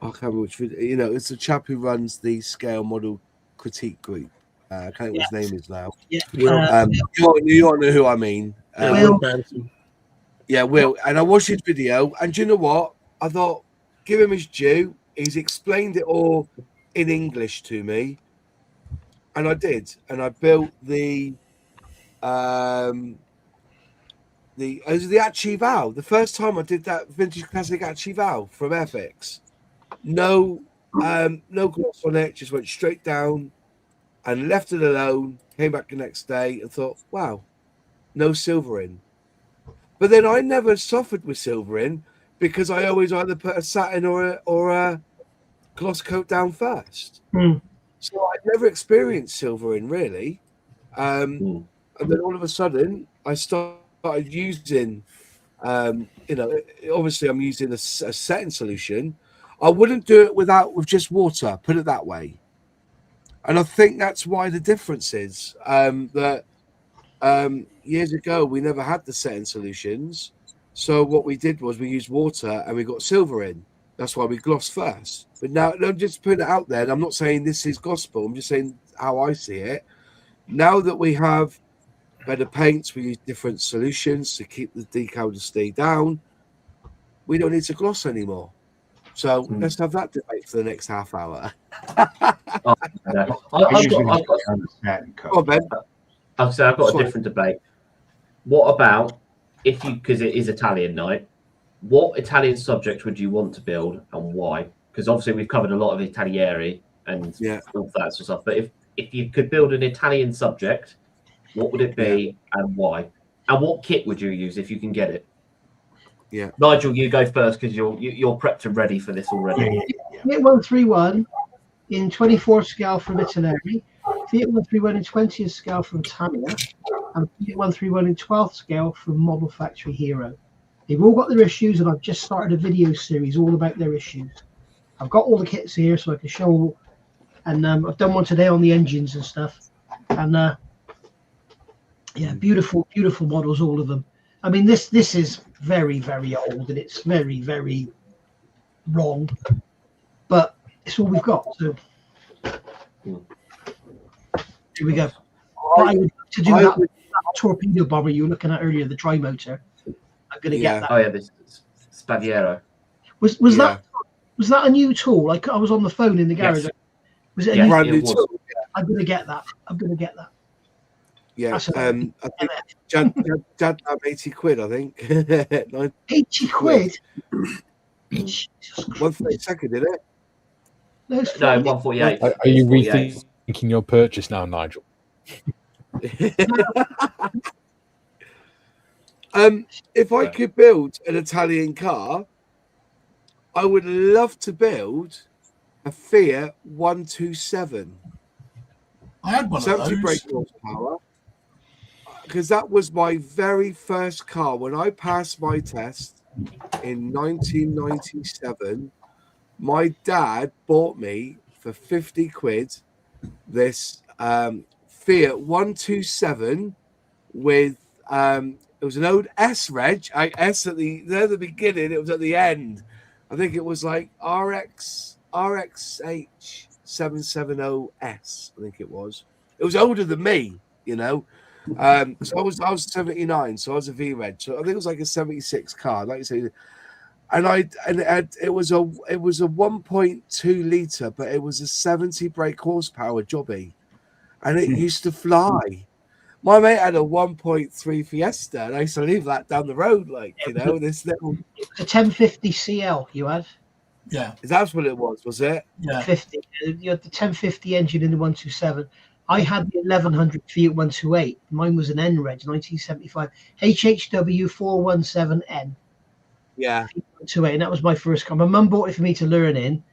I can't remember which video. It's a chap who runs the Scale Model Critique Group. I can't remember what his name is now. Yeah. You all know who I mean. Will. Yeah, Will. And I watched his video, and do you know what? I thought, give him his due. He's explained it all in English to me, and I did. And I built the Archival. The first time I did that vintage classic Archival from Airfix. No gloss on it, just went straight down and left it alone. Came back the next day and thought, wow, no silver in. But then I never suffered with silver in because I always either put a satin or a gloss coat down first. So I never experienced silver in really. And then all of a sudden I started using, obviously I'm using a setting solution. I wouldn't do it with just water, put it that way. And I think that's why the difference is that years ago we never had the setting solutions. So what we did was we used water and we got silver in. That's why we glossed first. But now I'm just putting it out there. And I'm not saying this is gospel. I'm just saying how I see it. Now that we have better paints, we use different solutions to keep the decal to stay down. We don't need to gloss anymore. So let's have that debate for the next half hour. I've got a different debate. What about because it is Italian night, what Italian subject would you want to build and why? Because obviously we've covered a lot of Italieri and all that sort of stuff. But if you could build an Italian subject, what would it be and why? And what kit would you use if you can get it? Yeah, Nigel, you go first because you're prepped and ready for this already. Fiat 131 in 24 scale from Italy, Fiat 131 in 20th scale from Tamiya, and Fiat 131 in 12th scale from Model Factory Hero. They've all got their issues, and I've just started a video series all about their issues. I've got all the kits here so I can show all, and I've done one today on the engines and stuff. And beautiful models, all of them. I mean, this is very, very old, and it's very, very wrong. But it's all we've got. So here we go. But I would like to do that torpedo bomber you were looking at earlier, the tri-motor. I'm going to get that. Oh yeah, this Spadiero. Was that a new tool? I was on the phone in the garage. Yes. Was it a Yes, new it tool? was. I'm going to get that. Yeah, That's I think Jad 80 quid, I think. 80 quid? Jesus Christ. 132nd, did it? No, 148. Are you rethinking your purchase now, Nigel? If I could build an Italian car, I would love to build a Fiat 127. I had one of 70 those. brake horsepower. Because that was my very first car. When I passed my test in 1997, my dad bought me for 50 quid this Fiat 127 with it was an old S reg. S at the beginning, it was at the end. I think it was like RXH 770S. I think it was. It was older than me, you know. So I was 79, so I was a V reg. So I think it was like a 76 car, like you say. And it was a 1.2 liter, but it was a 70 brake horsepower jobby, and it used to fly. My mate had a 1.3 Fiesta, and I used to leave that down the road, like, you know, this little. A 1050 CL you had. Yeah. That's what it was it? Yeah. 50. You had the 1050 engine in the 127. I had the 1100 Fiat 128. Mine was an N-Reg, 1975. HHW 417N. Yeah. 128, and that was my first car. My mum bought it for me to learn in,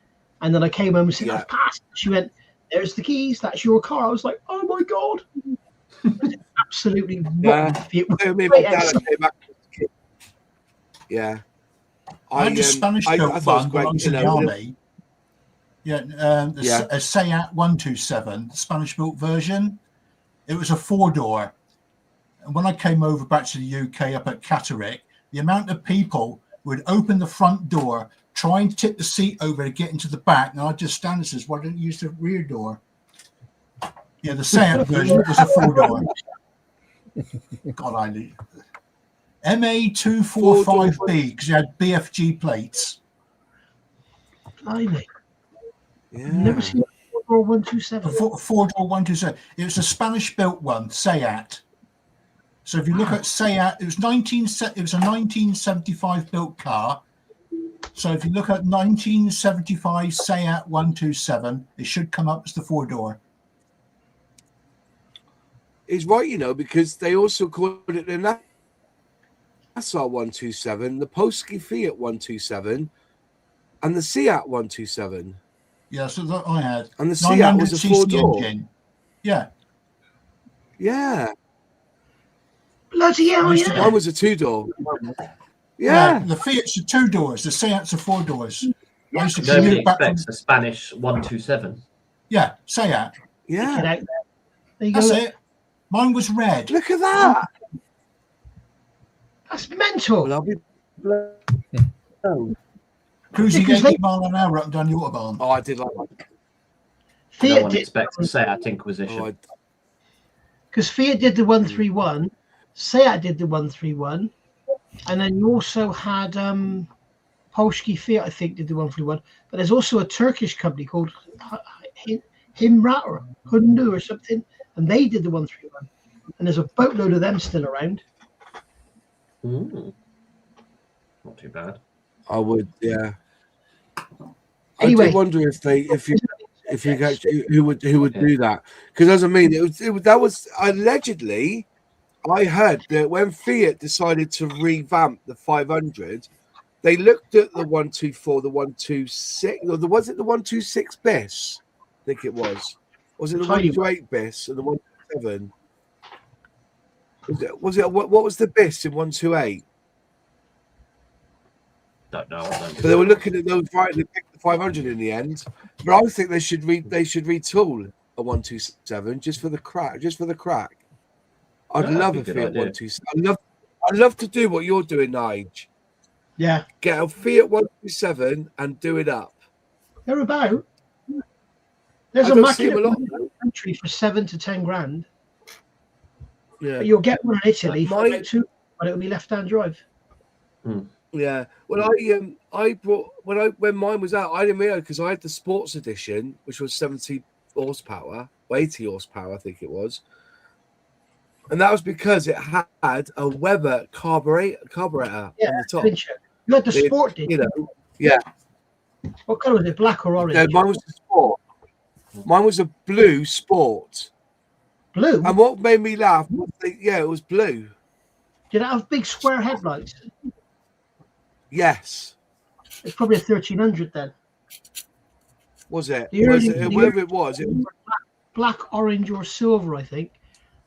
and then I came home and said, I've passed. She went, there's the keys. That's your car. I was like, oh, my God. Absolutely rotten Fiat. Yeah. I had a Spanish built one when I was in the army. Yeah, a Seat 127, the Spanish built version. It was a 4-door. And when I came over back to the UK up at Catterick, the amount of people would open the front door, try and tip the seat over to get into the back, and I'd just stand and says, why don't you use the rear door? Yeah, the Seat version was a 4-door. God, I knew. MA245B, because you had BFG plates. Blimey. Yeah. Never seen a 4-door 127. 4-door 127. It was a Spanish built one, Seat. So if you look at Seat, it was a 1975 built car. So if you look at 1975 Seat 127, it should come up as the 4-door. He's right, you know, because they also called it the Nassau 127, the Polski Fiat 127, and the Seat 127. Yeah, so that I had. And the Seat was a 4-door. Engine. Yeah. Yeah. Bloody hell, yeah. Mine was a 2-door. Yeah. The Fiat's are 2 doors. The Seat's are 4 doors. Nobody expects a Spanish 127. Yeah, Seat. Yeah. There you That's go. it. Mine was red. Look at that. That's mental. Well, I'll be Cruising 80 mile an hour up and down the Autobahn. Oh, I did like that. No Fiat one did, expects a Seat Inquisition. because Fiat did the 131, Seat did the 131, and then you also had Polski Fiat, I think, did the 131. But there's also a Turkish company called Himrat or Hundu or something, and they did the 131. And there's a boatload of them still around. Not too bad. I would, yeah. Anyway. I do wonder if you actually who would do that, because as I mean, that was allegedly. I heard that when Fiat decided to revamp the 500, they looked at the 124, the 126, or was it the 126 BIS? I think it was. Was it the 128 BIS and the 127? Was it what was the BIS in 128? Don't know. But they were looking at those right. They picked the 500 in the end. But I think they should retool a 127 just for the crack. I'd love a Fiat 127. I'd love to do what you're doing, Nige. Yeah. Get a Fiat 127 and do it up. They're about. There's I a don't see market them a lot. in the country for 7 to 10 grand. Yeah. But you'll get one in Italy for My- about 2, but it'll be left-hand drive. Yeah. Well, I brought when mine was out, I didn't realize because I had the sports edition, which was 70 horsepower, or 80 horsepower, I think it was. And that was because it had a Weber carburetor on the top. You had the sport, did you know? Yeah. What colour was it? Black or orange? No, mine was the sport. Mine was a blue sport. Blue? And what made me laugh was it was blue. Did it have big square headlights? Yes. It's probably a 1300 then. Was it? Whatever it was black, orange, or silver, I think.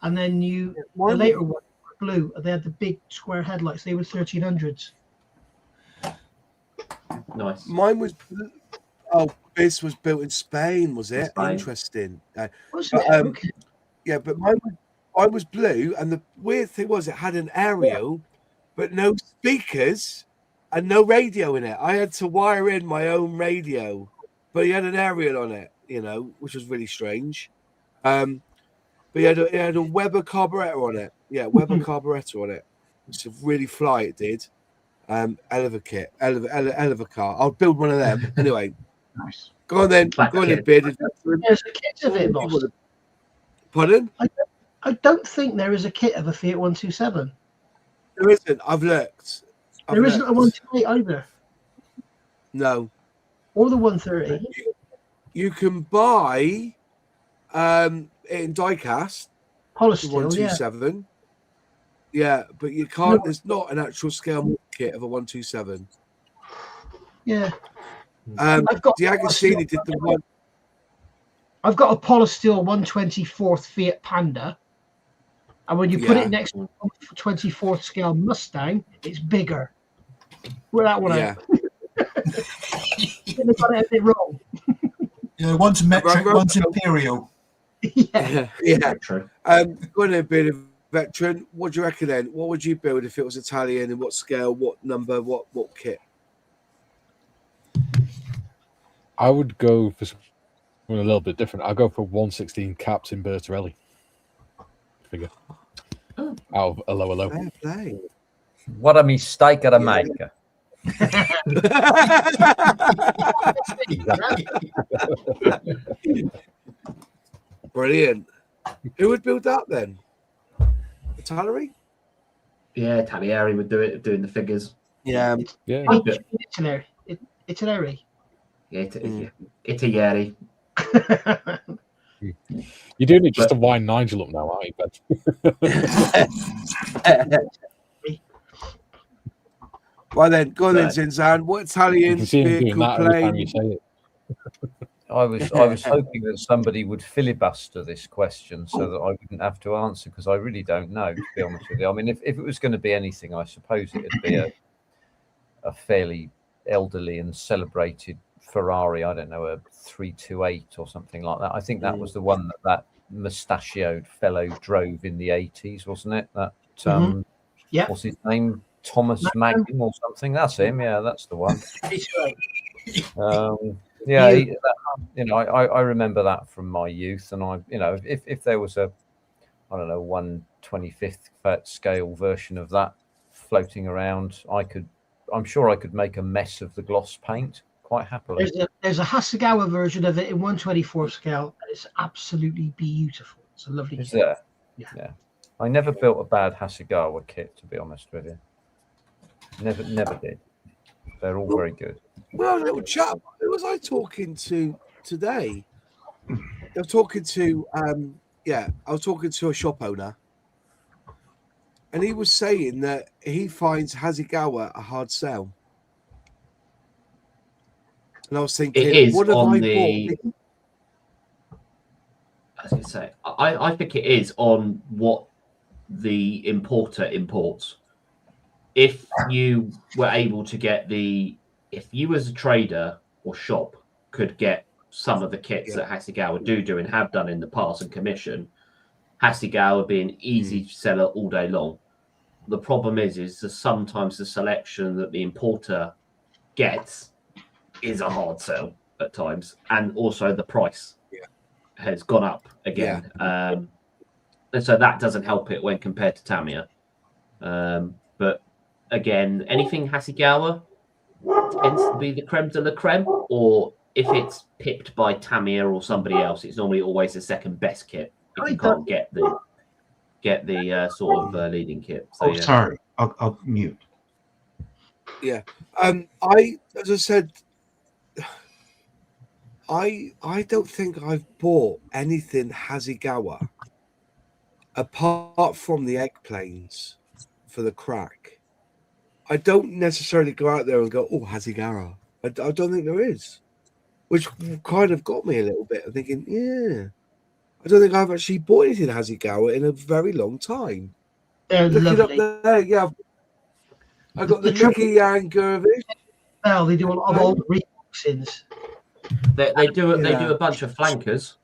And then the later one were blue. They had the big square headlights. They were 1300s. Nice. Mine was. This was built in Spain, was it? Spain. Interesting. Was it? Okay. Yeah, but mine was blue, and the weird thing was it had an aerial, but no speakers and no radio in it. I had to wire in my own radio, but he had an aerial on it, which was really strange. But it had a Weber carburetor on it. Yeah, Weber carburetor on it. It's a really fly. It did. Hell of a kit, hell of a car. I'll build one of them anyway. Nice. Go on then. Go on then, bearded. There's a kit of it, boss. Pardon? I don't think there is a kit of a Fiat 127. There isn't. I've looked. There isn't a 128 either. No. Or the 130. You can buy it in diecast. Polysteel, 127. Yeah, but you can't. There's not an actual scale kit of a 127. Yeah. D'Agostini did the one. I've got a Polysteel 124th Fiat Panda, and when you put it next to a 24th scale Mustang, it's bigger. Put that one out. They got it a bit wrong. Yeah, one's metric, one's imperial. Yeah. True. Go on then, bit of veteran. What do you reckon then? What would you build if it was Italian? And what scale? What number? What kit? I would go for something a little bit different. I'll go for 116 Captain Bertarelli figure out of a lower low. What a mistake at a maker. Brilliant. Who would build that then? Talieri? Yeah, Talieri would do it, doing the figures. Yeah. Italy. Italieri. You're doing it just to wind Nigel up now, aren't you? Well then, go on then, Zinzan. What Italian vehicle plane? I was hoping that somebody would filibuster this question so that I wouldn't have to answer, because I really don't know, to be honest with you. I mean, if it was going to be anything, I suppose it would be a fairly elderly and celebrated Ferrari. I don't know, a 328 or something like that. I think that was the one that mustachioed fellow drove in the 80s, wasn't it? That what's his name? Thomas Magnum or something. That's him. Yeah, that's the one. I remember that from my youth, and if there was a, I don't know, 1/25th scale version of that floating around, I'm sure I could make a mess of the gloss paint quite happily. There's a Hasegawa version of it in 1/24th scale, and it's absolutely beautiful. It's a lovely. Is there? Yeah. I never built a bad Hasegawa kit, to be honest with you. Never did. They're all very good. Well, little chap, who was I talking to today? I was talking to a shop owner, and he was saying that he finds Hasegawa a hard sell. And I was thinking, what have I bought? As I say, I think it is on what the importer imports. If you were able to get if you as a trader or shop could get some of the kits that Hasegawa do and have done in the past and commission, Hasegawa be an easy seller all day long. The problem is that sometimes the selection that the importer gets is a hard sell at times, and also the price. has gone up again. And so that doesn't help it when compared to Tamiya. But again, anything Hasegawa tends to be the creme de la creme, or if it's pipped by Tamiya or somebody else, it's normally always the second best kit if you can't get the sort of leading kit. So, sorry, I'll mute. Yeah, as I said, I don't think I've bought anything Hasegawa apart from the egg planes for the crack. I don't necessarily go out there and go, oh, Hasegawa. I don't think there is, which kind of got me a little bit. I'm thinking, yeah, I don't think I've actually bought anything Hasegawa in a very long time. They're lovely. Up there, yeah. I got the Mickey Angervich. Well, they do a lot of old reboxings. They do a bunch of flankers,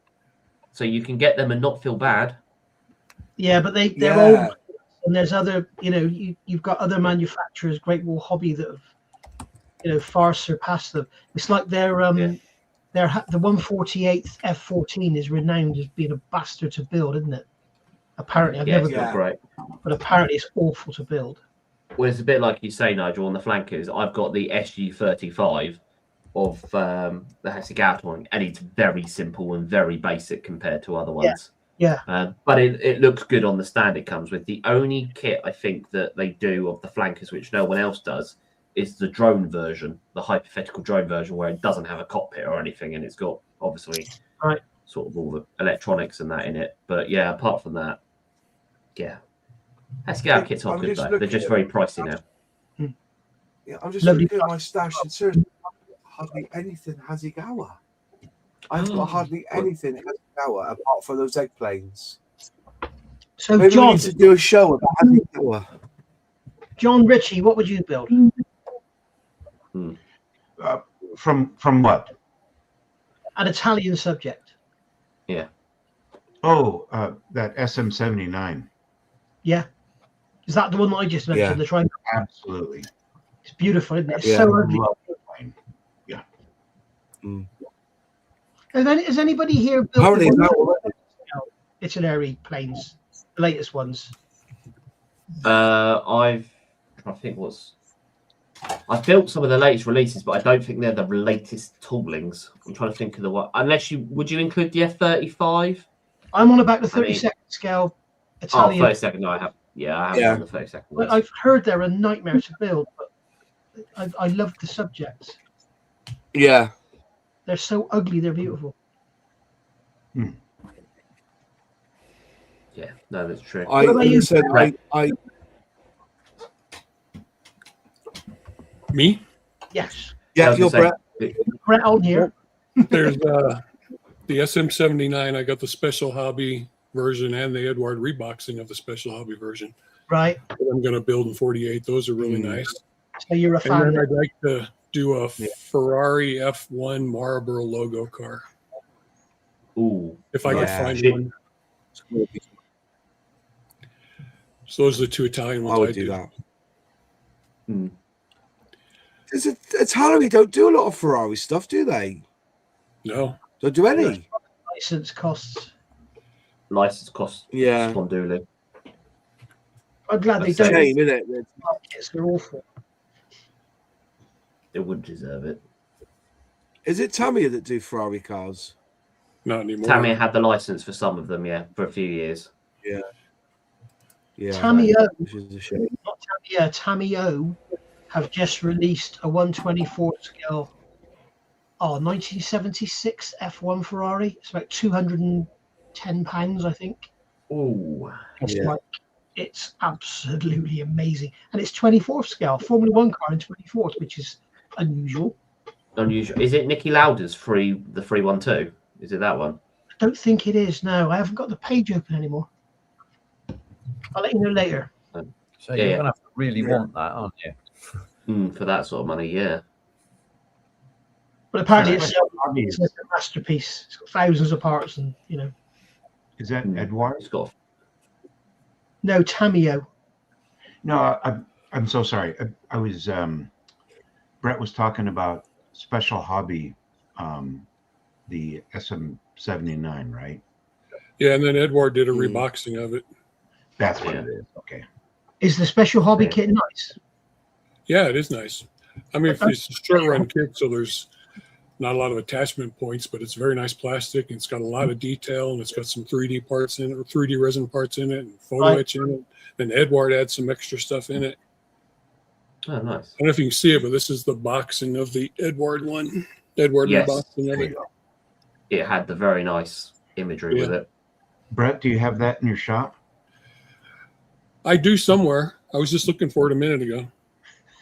so you can get them and not feel bad. Yeah, but they're old, and there's other, you've got other manufacturers, Great Wall Hobby, that have, far surpassed them. It's like the 148th F14 is renowned as being a bastard to build, isn't it? Apparently, I've never built great, but apparently it's awful to build. Well, it's a bit like you say, Nigel, on the flankers. I've got the SG35 of the Hasegawa one, and it's very simple and very basic compared to other ones. Yeah. But it looks good on the stand it comes with. The only kit I think that they do of the flankers, which no one else does, is the drone version, the hypothetical drone version, where it doesn't have a cockpit or anything, and it's got obviously sort of all the electronics and that in it. But yeah, apart from that, Hasegawa kits are good though. They're just very pricey now. Yeah, I'm just looking at my stash and seriously, hardly anything Hasegawa. I've got hardly anything Hasegawa apart from those egg planes. So maybe John, we need to do a show about Hasegawa. John Ritchie, what would you build? From what? An Italian subject. Yeah. Oh, that SM79. Yeah. Is that the one that I just mentioned? The triangle. Absolutely. It's beautiful, isn't it? It's so ugly. Yeah. Has anybody here built Italy planes, the latest ones? I've built some of the latest releases, but I don't think they're the latest toolings. I'm trying to think of the one. Would you include the F-35? I'm on about the 32nd scale Italian. 32nd. No, I have. Yeah, I have on the 32nd. I've heard they're a nightmare to build, but I love the subjects. Yeah. They're so ugly. They're beautiful. Yeah, no, that's true. Me? Yes. Yeah, you're Brett. Brett on here. There's the SM79. I got the Special Hobby version and the Edward reboxing of the Special Hobby version. Right. I'm going to build in 48. Those are really nice. So you're a fan. And then I'd like to do a Ferrari F1 Marlboro logo car. Ooh. If I could find one. So those are the two Italian ones I would do that. Italian don't do a lot of Ferrari stuff, do they? No. Don't do any. License costs. Yeah. Sponduli. I'm glad That's they don't. Shame, isn't it? They're awful. It would deserve it. Is it Tamiya that do Ferrari cars? Not anymore. Tamiya had the license for some of them, for a few years. Yeah. Yeah. Tamiya, which is a shame. not Tamiya, Tamiya have just released a 124 scale 1976 F1 Ferrari. It's about £210, I think. Oh, It's absolutely amazing, and it's 24th scale Formula One car in 24th, which is unusual. Is it Nicky Lauda's the 312? Is it that one? I don't think it is. No, I haven't got the page open anymore. I'll let you know later. So you're going to have to really want that, aren't you? For that sort of money, yeah. But apparently it's a masterpiece. It's got thousands of parts, and Is that Edward? It's got. No, Tamiya. No, I'm so sorry. I was Brett was talking about Special Hobby the SM79, right? Yeah, and then Edward did a reboxing of it. That's what it is. Okay. Is the special hobby kit nice? Yeah, it is nice. I mean, it's a short run kit, so there's not a lot of attachment points, but it's very nice plastic. And it's got a lot of detail, and it's got some 3D parts in it, or 3D resin parts in it, and photo etch in it. And Edward adds some extra stuff in it. Oh, nice. I don't know if you can see it, but this is the boxing of the Edward one. Edward reboxing of it. It had the very nice imagery with it. Brett, do you have that in your shop? I do somewhere. I was just looking for it a minute ago.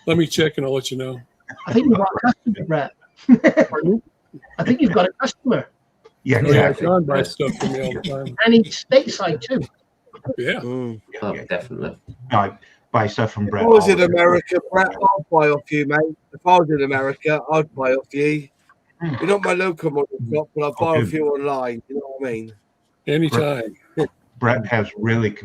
Let me check and I'll let you know. I think you've got a customer, Brett. I think you've got a customer. Yeah, exactly. John buys stuff from me all the time. And he's stateside too. Yeah. Definitely. No, I buy stuff from Brett. If I was in America, Brett, I'd buy off you, mate. If I was in America, I'd buy off you. You're not my local model shop, but I'll buy off you online. You know what I mean? Anytime. Brett has really,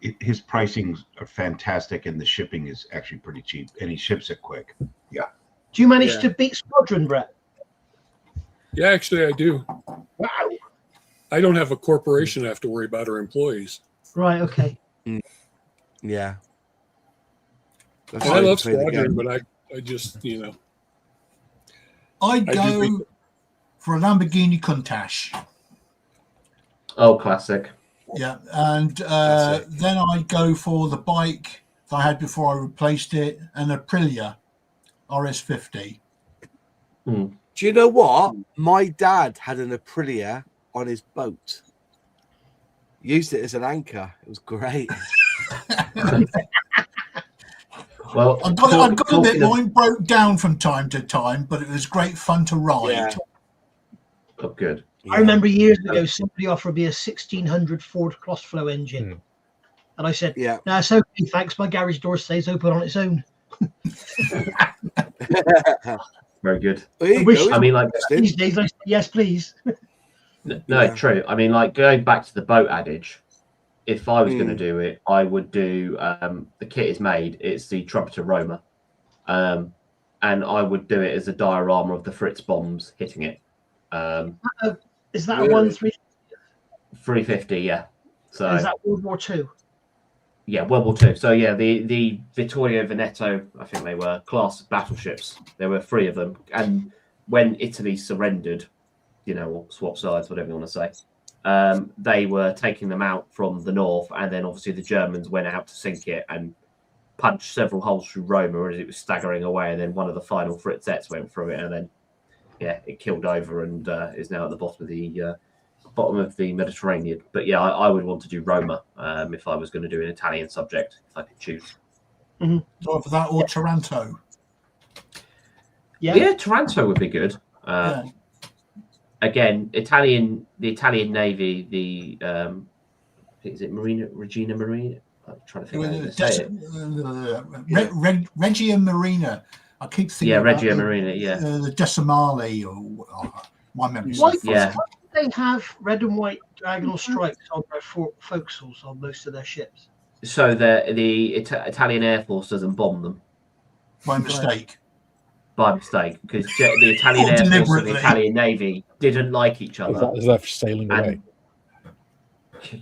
his pricings are fantastic, and the shipping is actually pretty cheap, and he ships it quick. Yeah. Do you manage to beat Squadron, Brett? Yeah, actually, I do. Wow. I don't have a corporation I have to worry about or employees. Right, okay. Yeah. I love Squadron, but I just, I'd go for a Lamborghini Countach. Oh, classic. Yeah, and then I'd go for the bike that I had before I replaced it, an Aprilia RS50. Do you know what? My dad had an Aprilia on his boat. Used it as an anchor. It was great. Well, I got a bit. Mine broke down from time to time, but it was great fun to ride. Yeah. Oh, good. I remember years ago somebody offered me a 1600 Ford Crossflow engine. And I said, no, it's okay, thanks. My garage door stays open on its own. Very good. I mean, like, these days I say, yes, please. No, true. I mean, like, going back to the boat adage, if I was going to do it, I would do the kit is made. It's the Trumpeter Roma. And I would do it as a diorama of the Fritz bombs hitting it. Is that a 1-3? 350, yeah. So is that World War II? Yeah, World War II. So yeah, the Vittorio Veneto, I think they were class battleships. There were 3 of them, and when Italy surrendered, or swap sides, whatever you want to say, they were taking them out from the north, and then obviously the Germans went out to sink it and punched several holes through Roma as it was staggering away, and then one of the final Fritzettes went through it, and then it killed over and is now at the bottom of the Mediterranean. But yeah, I would want to do Roma if I was going to do an Italian subject, if I could choose. So for that or Taranto. Yeah, Taranto would be good. Again, the Italian Navy, is it Regina Marina? I'm trying to think how to say it. Regia Marina. I keep thinking. Yeah, Regia Marina. Yeah, the Decimale or my memory. Why do they have red and white diagonal stripes on their forecastles on most of their ships? So the Italian Air Force doesn't bomb them. By mistake. By mistake, because the Italian Air Force and the Italian Navy didn't like each other. Is that for sailing away?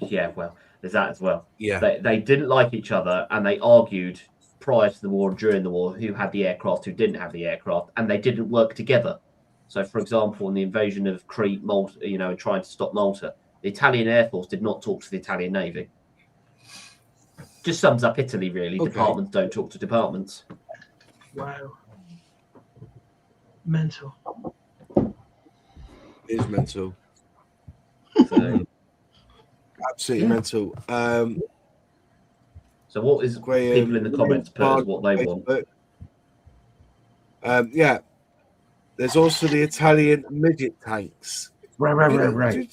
Yeah, well, there's that as well. Yeah, they didn't like each other, and they argued prior to the war and during the war who had the aircraft, who didn't have the aircraft, and they didn't work together. So, for example, in the invasion of Crete, Malta, and trying to stop Malta, the Italian Air Force did not talk to the Italian Navy. Just sums up Italy, really. Okay. Departments don't talk to departments. Wow. Mental. It is mental. So, absolutely mental. So what is people in the comments put as what they want? There's also the Italian midget tanks. Right.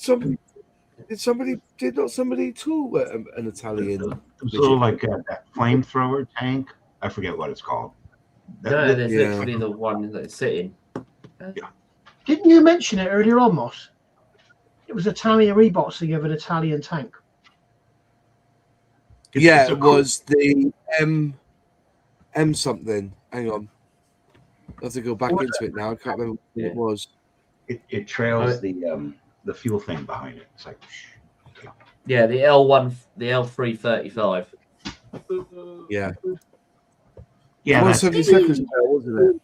Did not somebody tool an Italian? Sort of like that flamethrower tank. I forget what it's called. No, there's literally the one that's sitting. Didn't you mention it earlier on, Moss? It was Italian reboxing of an Italian tank. It was the M something. Hang on. I have to go back into it now. I can't remember what it was. It trails the fuel thing behind it. It's like, okay. Yeah, the L1, the L335. Yeah. Yeah, 170 seconds, wasn't it?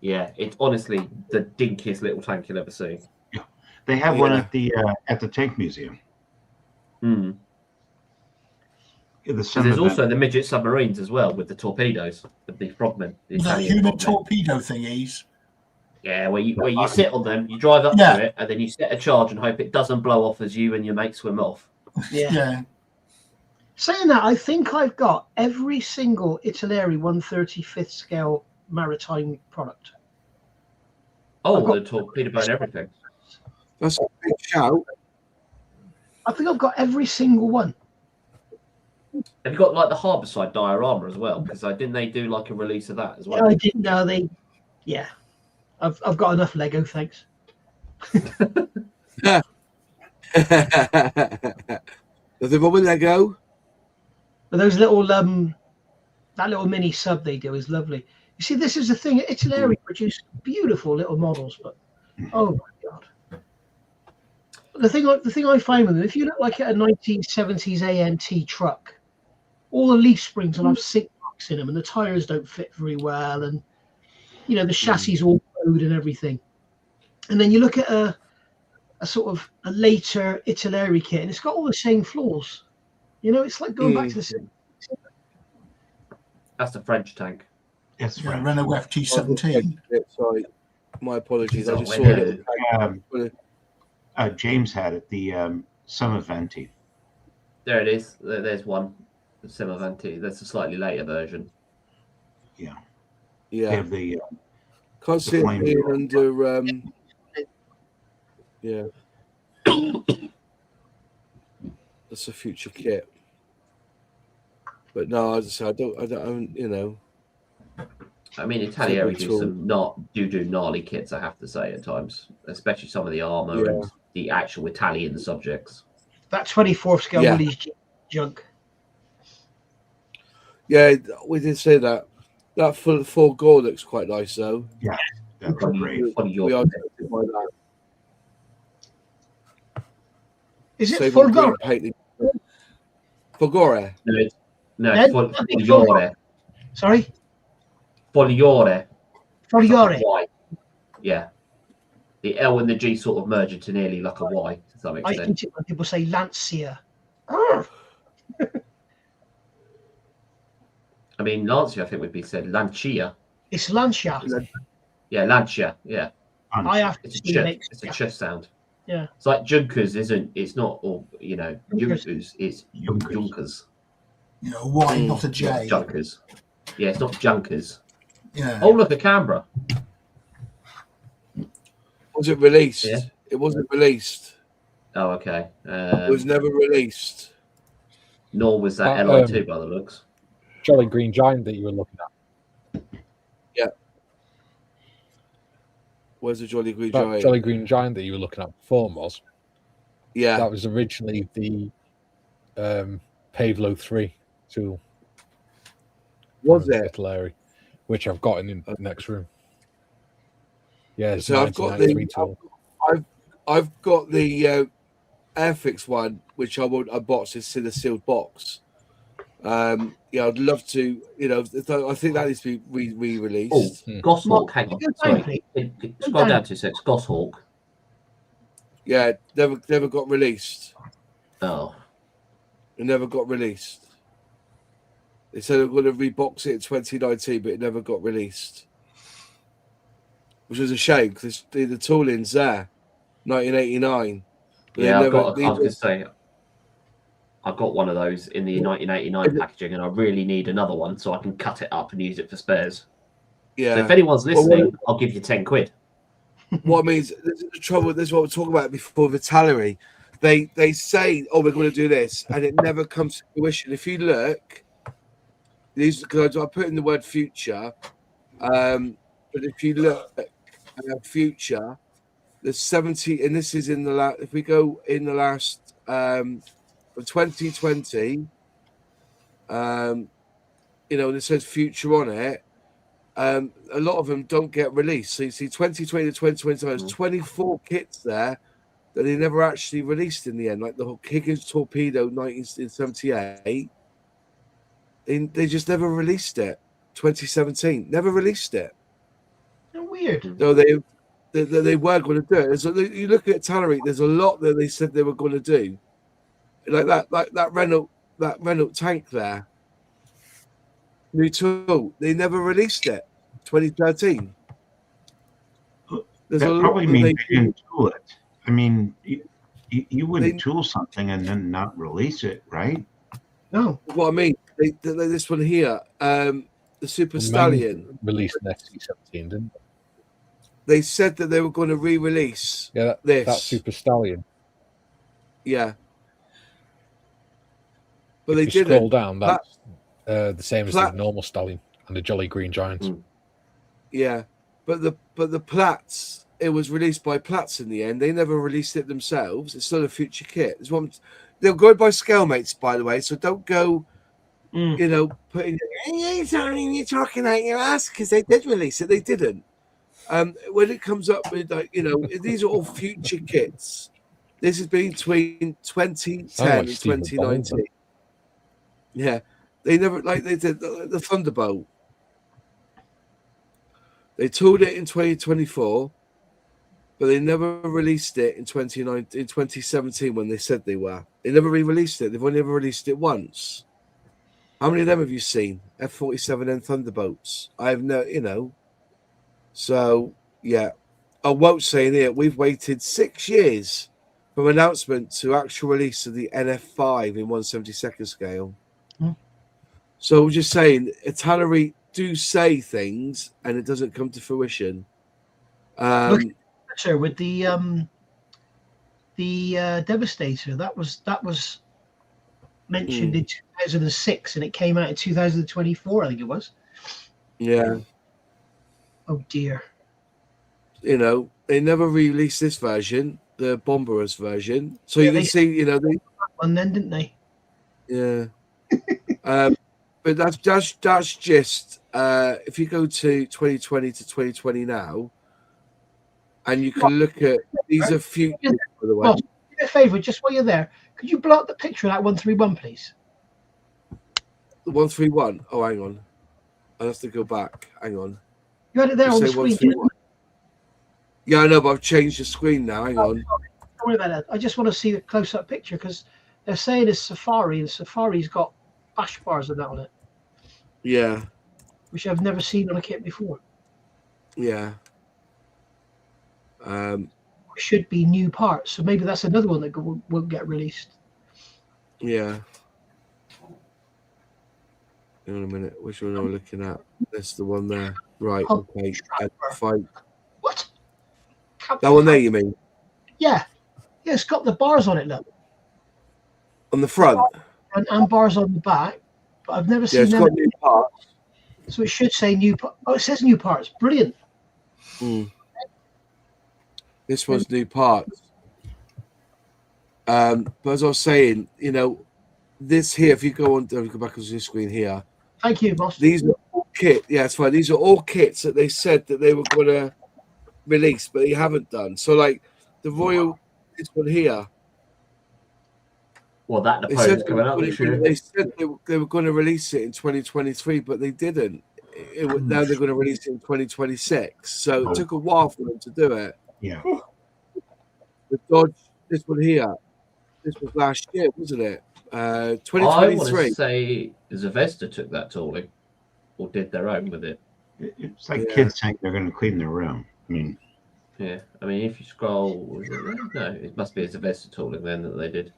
Yeah, it's honestly the dinkiest little tank you'll ever see. Yeah. They have one at the tank museum. Hmm. There's also the midget submarines as well with the torpedoes, with the frogmen. The human torpedo thingies. Yeah, where you sit on them, you drive up to it, and then you set a charge and hope it doesn't blow off as you and your mate swim off. Yeah. Saying that, I think I've got every single Italeri 135th scale maritime product. Oh, the torpedo boat and everything. That's a big shout. I think I've got every single one. Have you got like the Harbourside diorama as well? Because didn't they do like a release of that as well? Yeah, I didn't know they. Yeah, I've got enough Lego, thanks. Nothing wrong with Lego. But those little that little mini sub they do is lovely. You see, this is the thing. Italeri produce beautiful little models, but oh my god. The thing I find with them, if you look like at a 1970s ANT truck, all the leaf springs will have sink marks in them, and the tires don't fit very well, and the chassis is all bowed and everything. And then you look at a sort of a later Italeri kit, and it's got all the same flaws. It's like going back to the same. That's the French tank. Yes, Renault FT17. Sorry, my apologies. I just saw it. James had it. The Summerventi. There it is. There's one. The Summerventi. That's a slightly later version. Yeah. Yeah. They have the. Can't see it being under. Yeah. That's a future kit. But no, as I say, I don't. I mean, Italieri do gnarly kits, I have to say, at times, especially some of the armor and the actual Italian subjects. That 24th scale Willys junk. Yeah, we did say that. That full gore looks quite nice, though. Yeah, that's great. We are tempted by that. Is it Fulgore? Fulgore? No, Fogliore. Sorry? Fogliore. Fogliore. Y. Yeah. The L and the G sort of merge into nearly like a Y to some extent. I think when people say Lancia. I mean, Lancia, I think would be said Lancia. It's Lancia. Yeah, Lancia. Yeah. I have to it's a ch sound. Yeah. It's like Junkers it's not all, Junkers is Junkers. Y, not a J. Junkers. Yeah, it's not Junkers. Yeah. Oh, look, a Canberra. Was it released? Yeah. It wasn't released. Oh, okay. It was never released. Nor was that LI2 by the looks. Jolly Green Giant that you were looking at. Yeah. Where's the Jolly Green Giant? Jolly Green Giant that you were looking at before was. Yeah. That was originally the Pavlo 3 tool. Was it? Italeri, which I've got in the next room. Yeah, so I've got the Airfix one, which I bought. It's in a sealed box. I'd love to. I think that needs to be re-released. Goshawk, hang on. Sorry. Scroll down 2 seconds. Goshawk. Yeah, never got released. Oh. It never got released. They said they were going to rebox it in 2019, but it never got released. Which was a shame because the tooling's there, 1989. Yeah, I was going to say, I've got one of those in the 1989 packaging, and I really need another one so I can cut it up and use it for spares. Yeah. So if anyone's listening, I'll give you 10 quid. What I mean is, the trouble. This is what we were talking about before with Italeri. They say, "Oh, we're going to do this," and it never comes to fruition. If you look, because I put in the word future, but if you look at future, there's 70, and this is in the last. If we go in the last for 2020, and it says future on it. a lot of them don't get released. So you see 2020 to 2021, there's 24 kits there that they never actually released in the end, like the Higgins Torpedo 1978. They just never released it. 2017, never released it. Weird. So they were going to do it. So you look at Tannery, there's a lot that they said they were going to do, like that Renault tank there. New tool, they never released it. 2013. That probably means they didn't tool it. I mean, you wouldn't tool something and then not release it, right? No. What I mean, this one here, the Super Stallion released an XC17, didn't they? They said that they were going to re-release that Super Stallion. Yeah. But if they you didn't. Scroll down, that's the same as the normal Stallion and the Jolly Green Giant. Yeah, but the Platts, it was released by Platts in the end. They never released it themselves. It's still a future kit. They'll go by scale mates, by the way. So don't go, putting you're talking out your ass because they did release it. They didn't. When it comes up with these are all future kits. This has been between 2010 and 2019. Yeah, they never they did the Thunderbolt. They tooled it in 2024, but they never released it in 2017 when they said they were. They never re-released it. They've only ever released it once. How many of them have you seen? F-47N Thunderbolts. I have no, So yeah, I won't say in here. We've waited 6 years from announcement to actual release of the NF5 in 1/72nd scale. So we're just saying, Tannery do say things and it doesn't come to fruition. Look at the picture with the Devastator. That was mentioned in 2006 and it came out in 2024, I think it was. Yeah. Oh dear. They never released this version, the Bomberers version. So you can see, they one then, didn't they? Yeah. But that's just if you go to 2020 to 2020 now, and you can look at these are future. By the way, do me a favour, just while you're there, could you blow up the picture of that 131, please? The 131. Oh, hang on, I have to go back. Hang on. You had it there on the screen. Yeah, I know, but I've changed the screen now. Hang on. Don't worry about that. I just want to see the close-up picture because they're saying it's Safari, and Safari's got bash bars and that on it. Yeah. Which I've never seen on a kit before. Yeah. Should be new parts, so maybe that's another one that won't get released. Yeah. Hang on a minute. Which one are we looking at? That's the one there. Right. Okay. Fight. What? That one there, you mean? Yeah. Yeah, it's got the bars on it, look. On the front? And bars on the back. But I've never seen it's them. got new parts. So it should say new parts. Oh, it says new parts. Brilliant. This was new parts. But as I was saying, this here, if you go back on the screen here. Thank you, boss. These are all kits. Yeah, it's fine. These are all kits that they said that they were going to release, but they haven't done. So, like the Royal, this one here. Well, that Napoleon's coming out this year. They said they were going to release it in 2023, but they didn't. Now they're going to release it in 2026. So it took a while for them to do it. Yeah. The Dodge, this one here, this was last year, wasn't it? 2023. I want to say Zavesta took that tooling or did their own with it. It's like kids saying they're going to clean their room. Yeah. I mean, if you scroll, it must be a Zavesta tooling then that they did.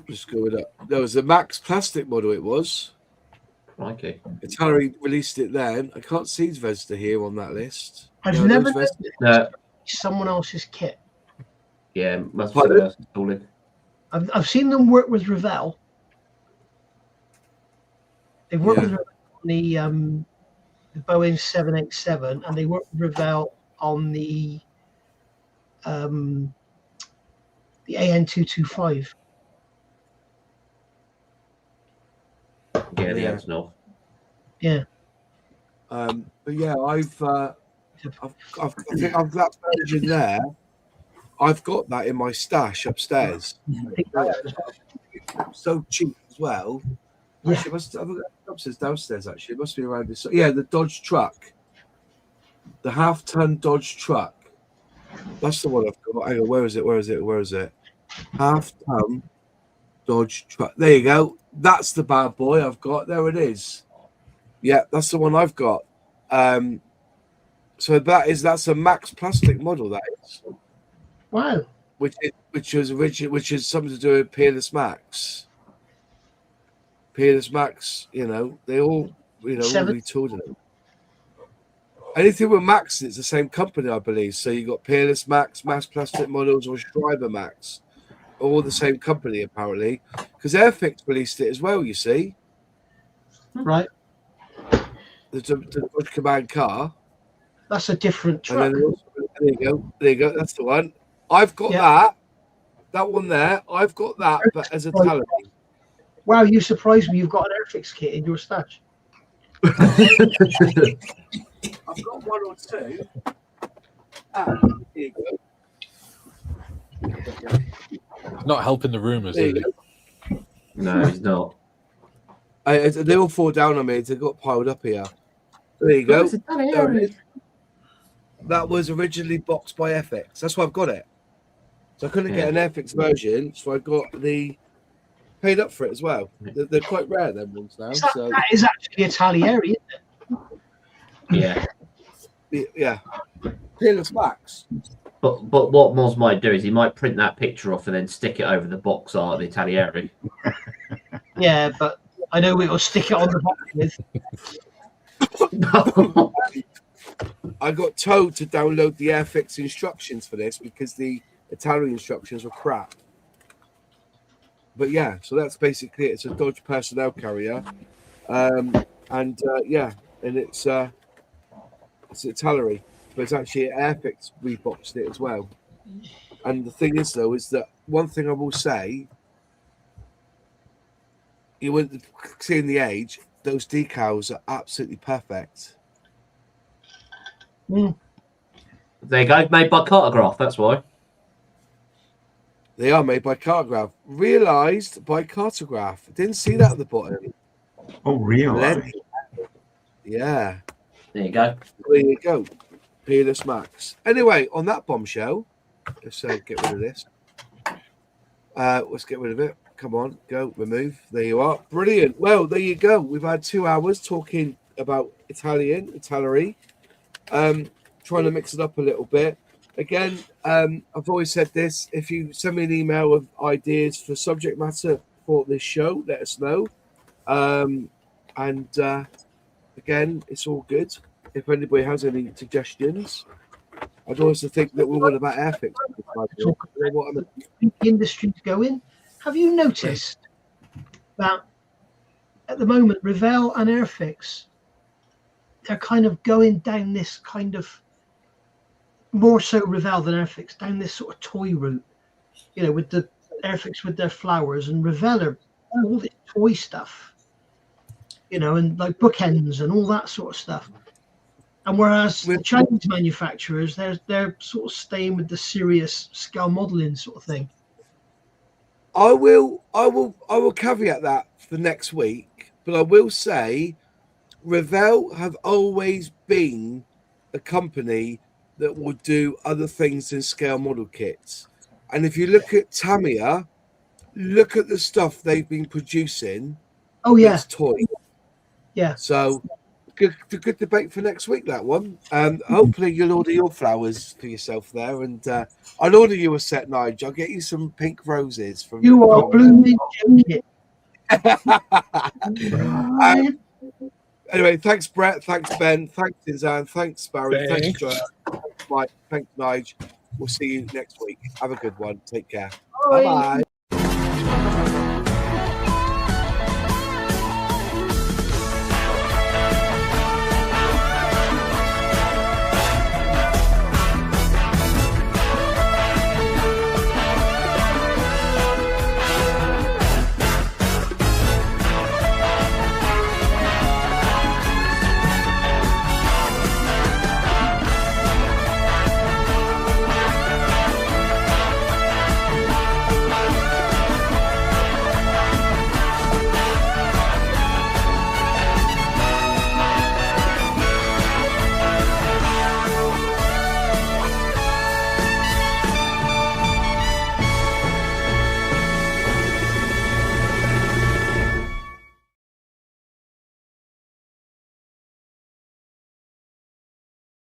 Just go with it. There was a Max plastic model. It was. Crikey. Atari released it then. I can't see Zvesta here on that list. I've never noticed someone else's kit. Yeah, must be someone else's tooling. I've seen them work with Revell. They've worked with Revell on the Boeing 787, and they worked with Revell on the AN225. Yeah, the Antonov. Yeah. But yeah, I think I've that version there. I've got that in my stash upstairs. So cheap as well. Actually, I've got upstairs, downstairs. Actually, it must be around this. Yeah, the Dodge truck, the half-ton Dodge truck. That's the one I've got. Hang on, where is it? Half-ton Dodge truck. There you go. That's the bad boy I've got. There it is. Yeah, that's the one I've got. So that's a Max plastic model. That is. Wow. Which is something to do with Peerless Max. Peerless Max, they all, retooled it. Anything with Max, it's the same company, I believe. So you got Peerless Max, Max Plastic Models, or Schreiber Max, all the same company apparently. Because Airfix released it as well. You see, right? The Dodge Command car. That's a different truck. There you go. That's the one. I've got that one there. I've got that, but as a Talon. Wow, you surprised me. You've got an Airfix kit in your stash. I've got one or two. Here you go. Not helping the rumours. No, he's not. They all fall down on me. They got piled up here. There you go. There it is. That was originally boxed by Airfix. That's why I've got it. So I couldn't get an Airfix version, so I got paid up for it as well. They're quite rare, them ones now. That is actually a Talieri, isn't it? Yeah. Peerless Max. But what Moz might do is he might print that picture off and then stick it over the box art of the Talieri. Yeah, but I know we'll stick it on the box with. I got told to download the Airfix instructions for this because the Italian instructions were crap. But yeah, so that's basically it. It's a Dodge personnel carrier, and it's a Tallery, but it's actually Airfix reboxed it as well. And the thing is, though, is that one thing I will say, you wouldn't seeing the age, those decals are absolutely perfect. There you go, made by Cartograph, that's why. They are made by Cartograph. Realised by Cartograph. Didn't see that at the bottom. Oh, really? Yeah. There you go. There you go. Peerless Max. Anyway, on that bombshell, let's get rid of this. Let's get rid of it. Come on, go, remove. There you are. Brilliant. Well, there you go. We've had 2 hours talking about Italian, trying to mix it up a little bit. Again, I've always said this. If you send me an email of ideas for subject matter for this show, let us know. Again, it's all good. If anybody has any suggestions, I'd also think that we're all about Airfix. The industry's going. Have you noticed that at the moment, Revell and Airfix, they're kind of going down this kind of, more so Revell than Airfix, down this sort of toy route, with the Airfix with their flowers, and Revell are all this toy stuff, and like bookends and all that sort of stuff. And whereas the Chinese manufacturers, they're sort of staying with the serious scale modeling sort of thing. I will caveat that for next week, but I will say Revell have always been a company that will do other things than scale model kits. And if you look at Tamiya, look at the stuff they've been producing. Oh yeah, it's toy. Yeah. So good debate for next week, that one. Hopefully you'll order your flowers for yourself there, and I'll order you a set, Nigel. I'll get you some pink roses from you. Are blooming joking. Anyway, thanks Brett, thanks Ben, thanks Izan, thanks Barry, thanks Joanne, thanks Mike, thanks Nigel. We'll see you next week. Have a good one. Take care. Bye bye.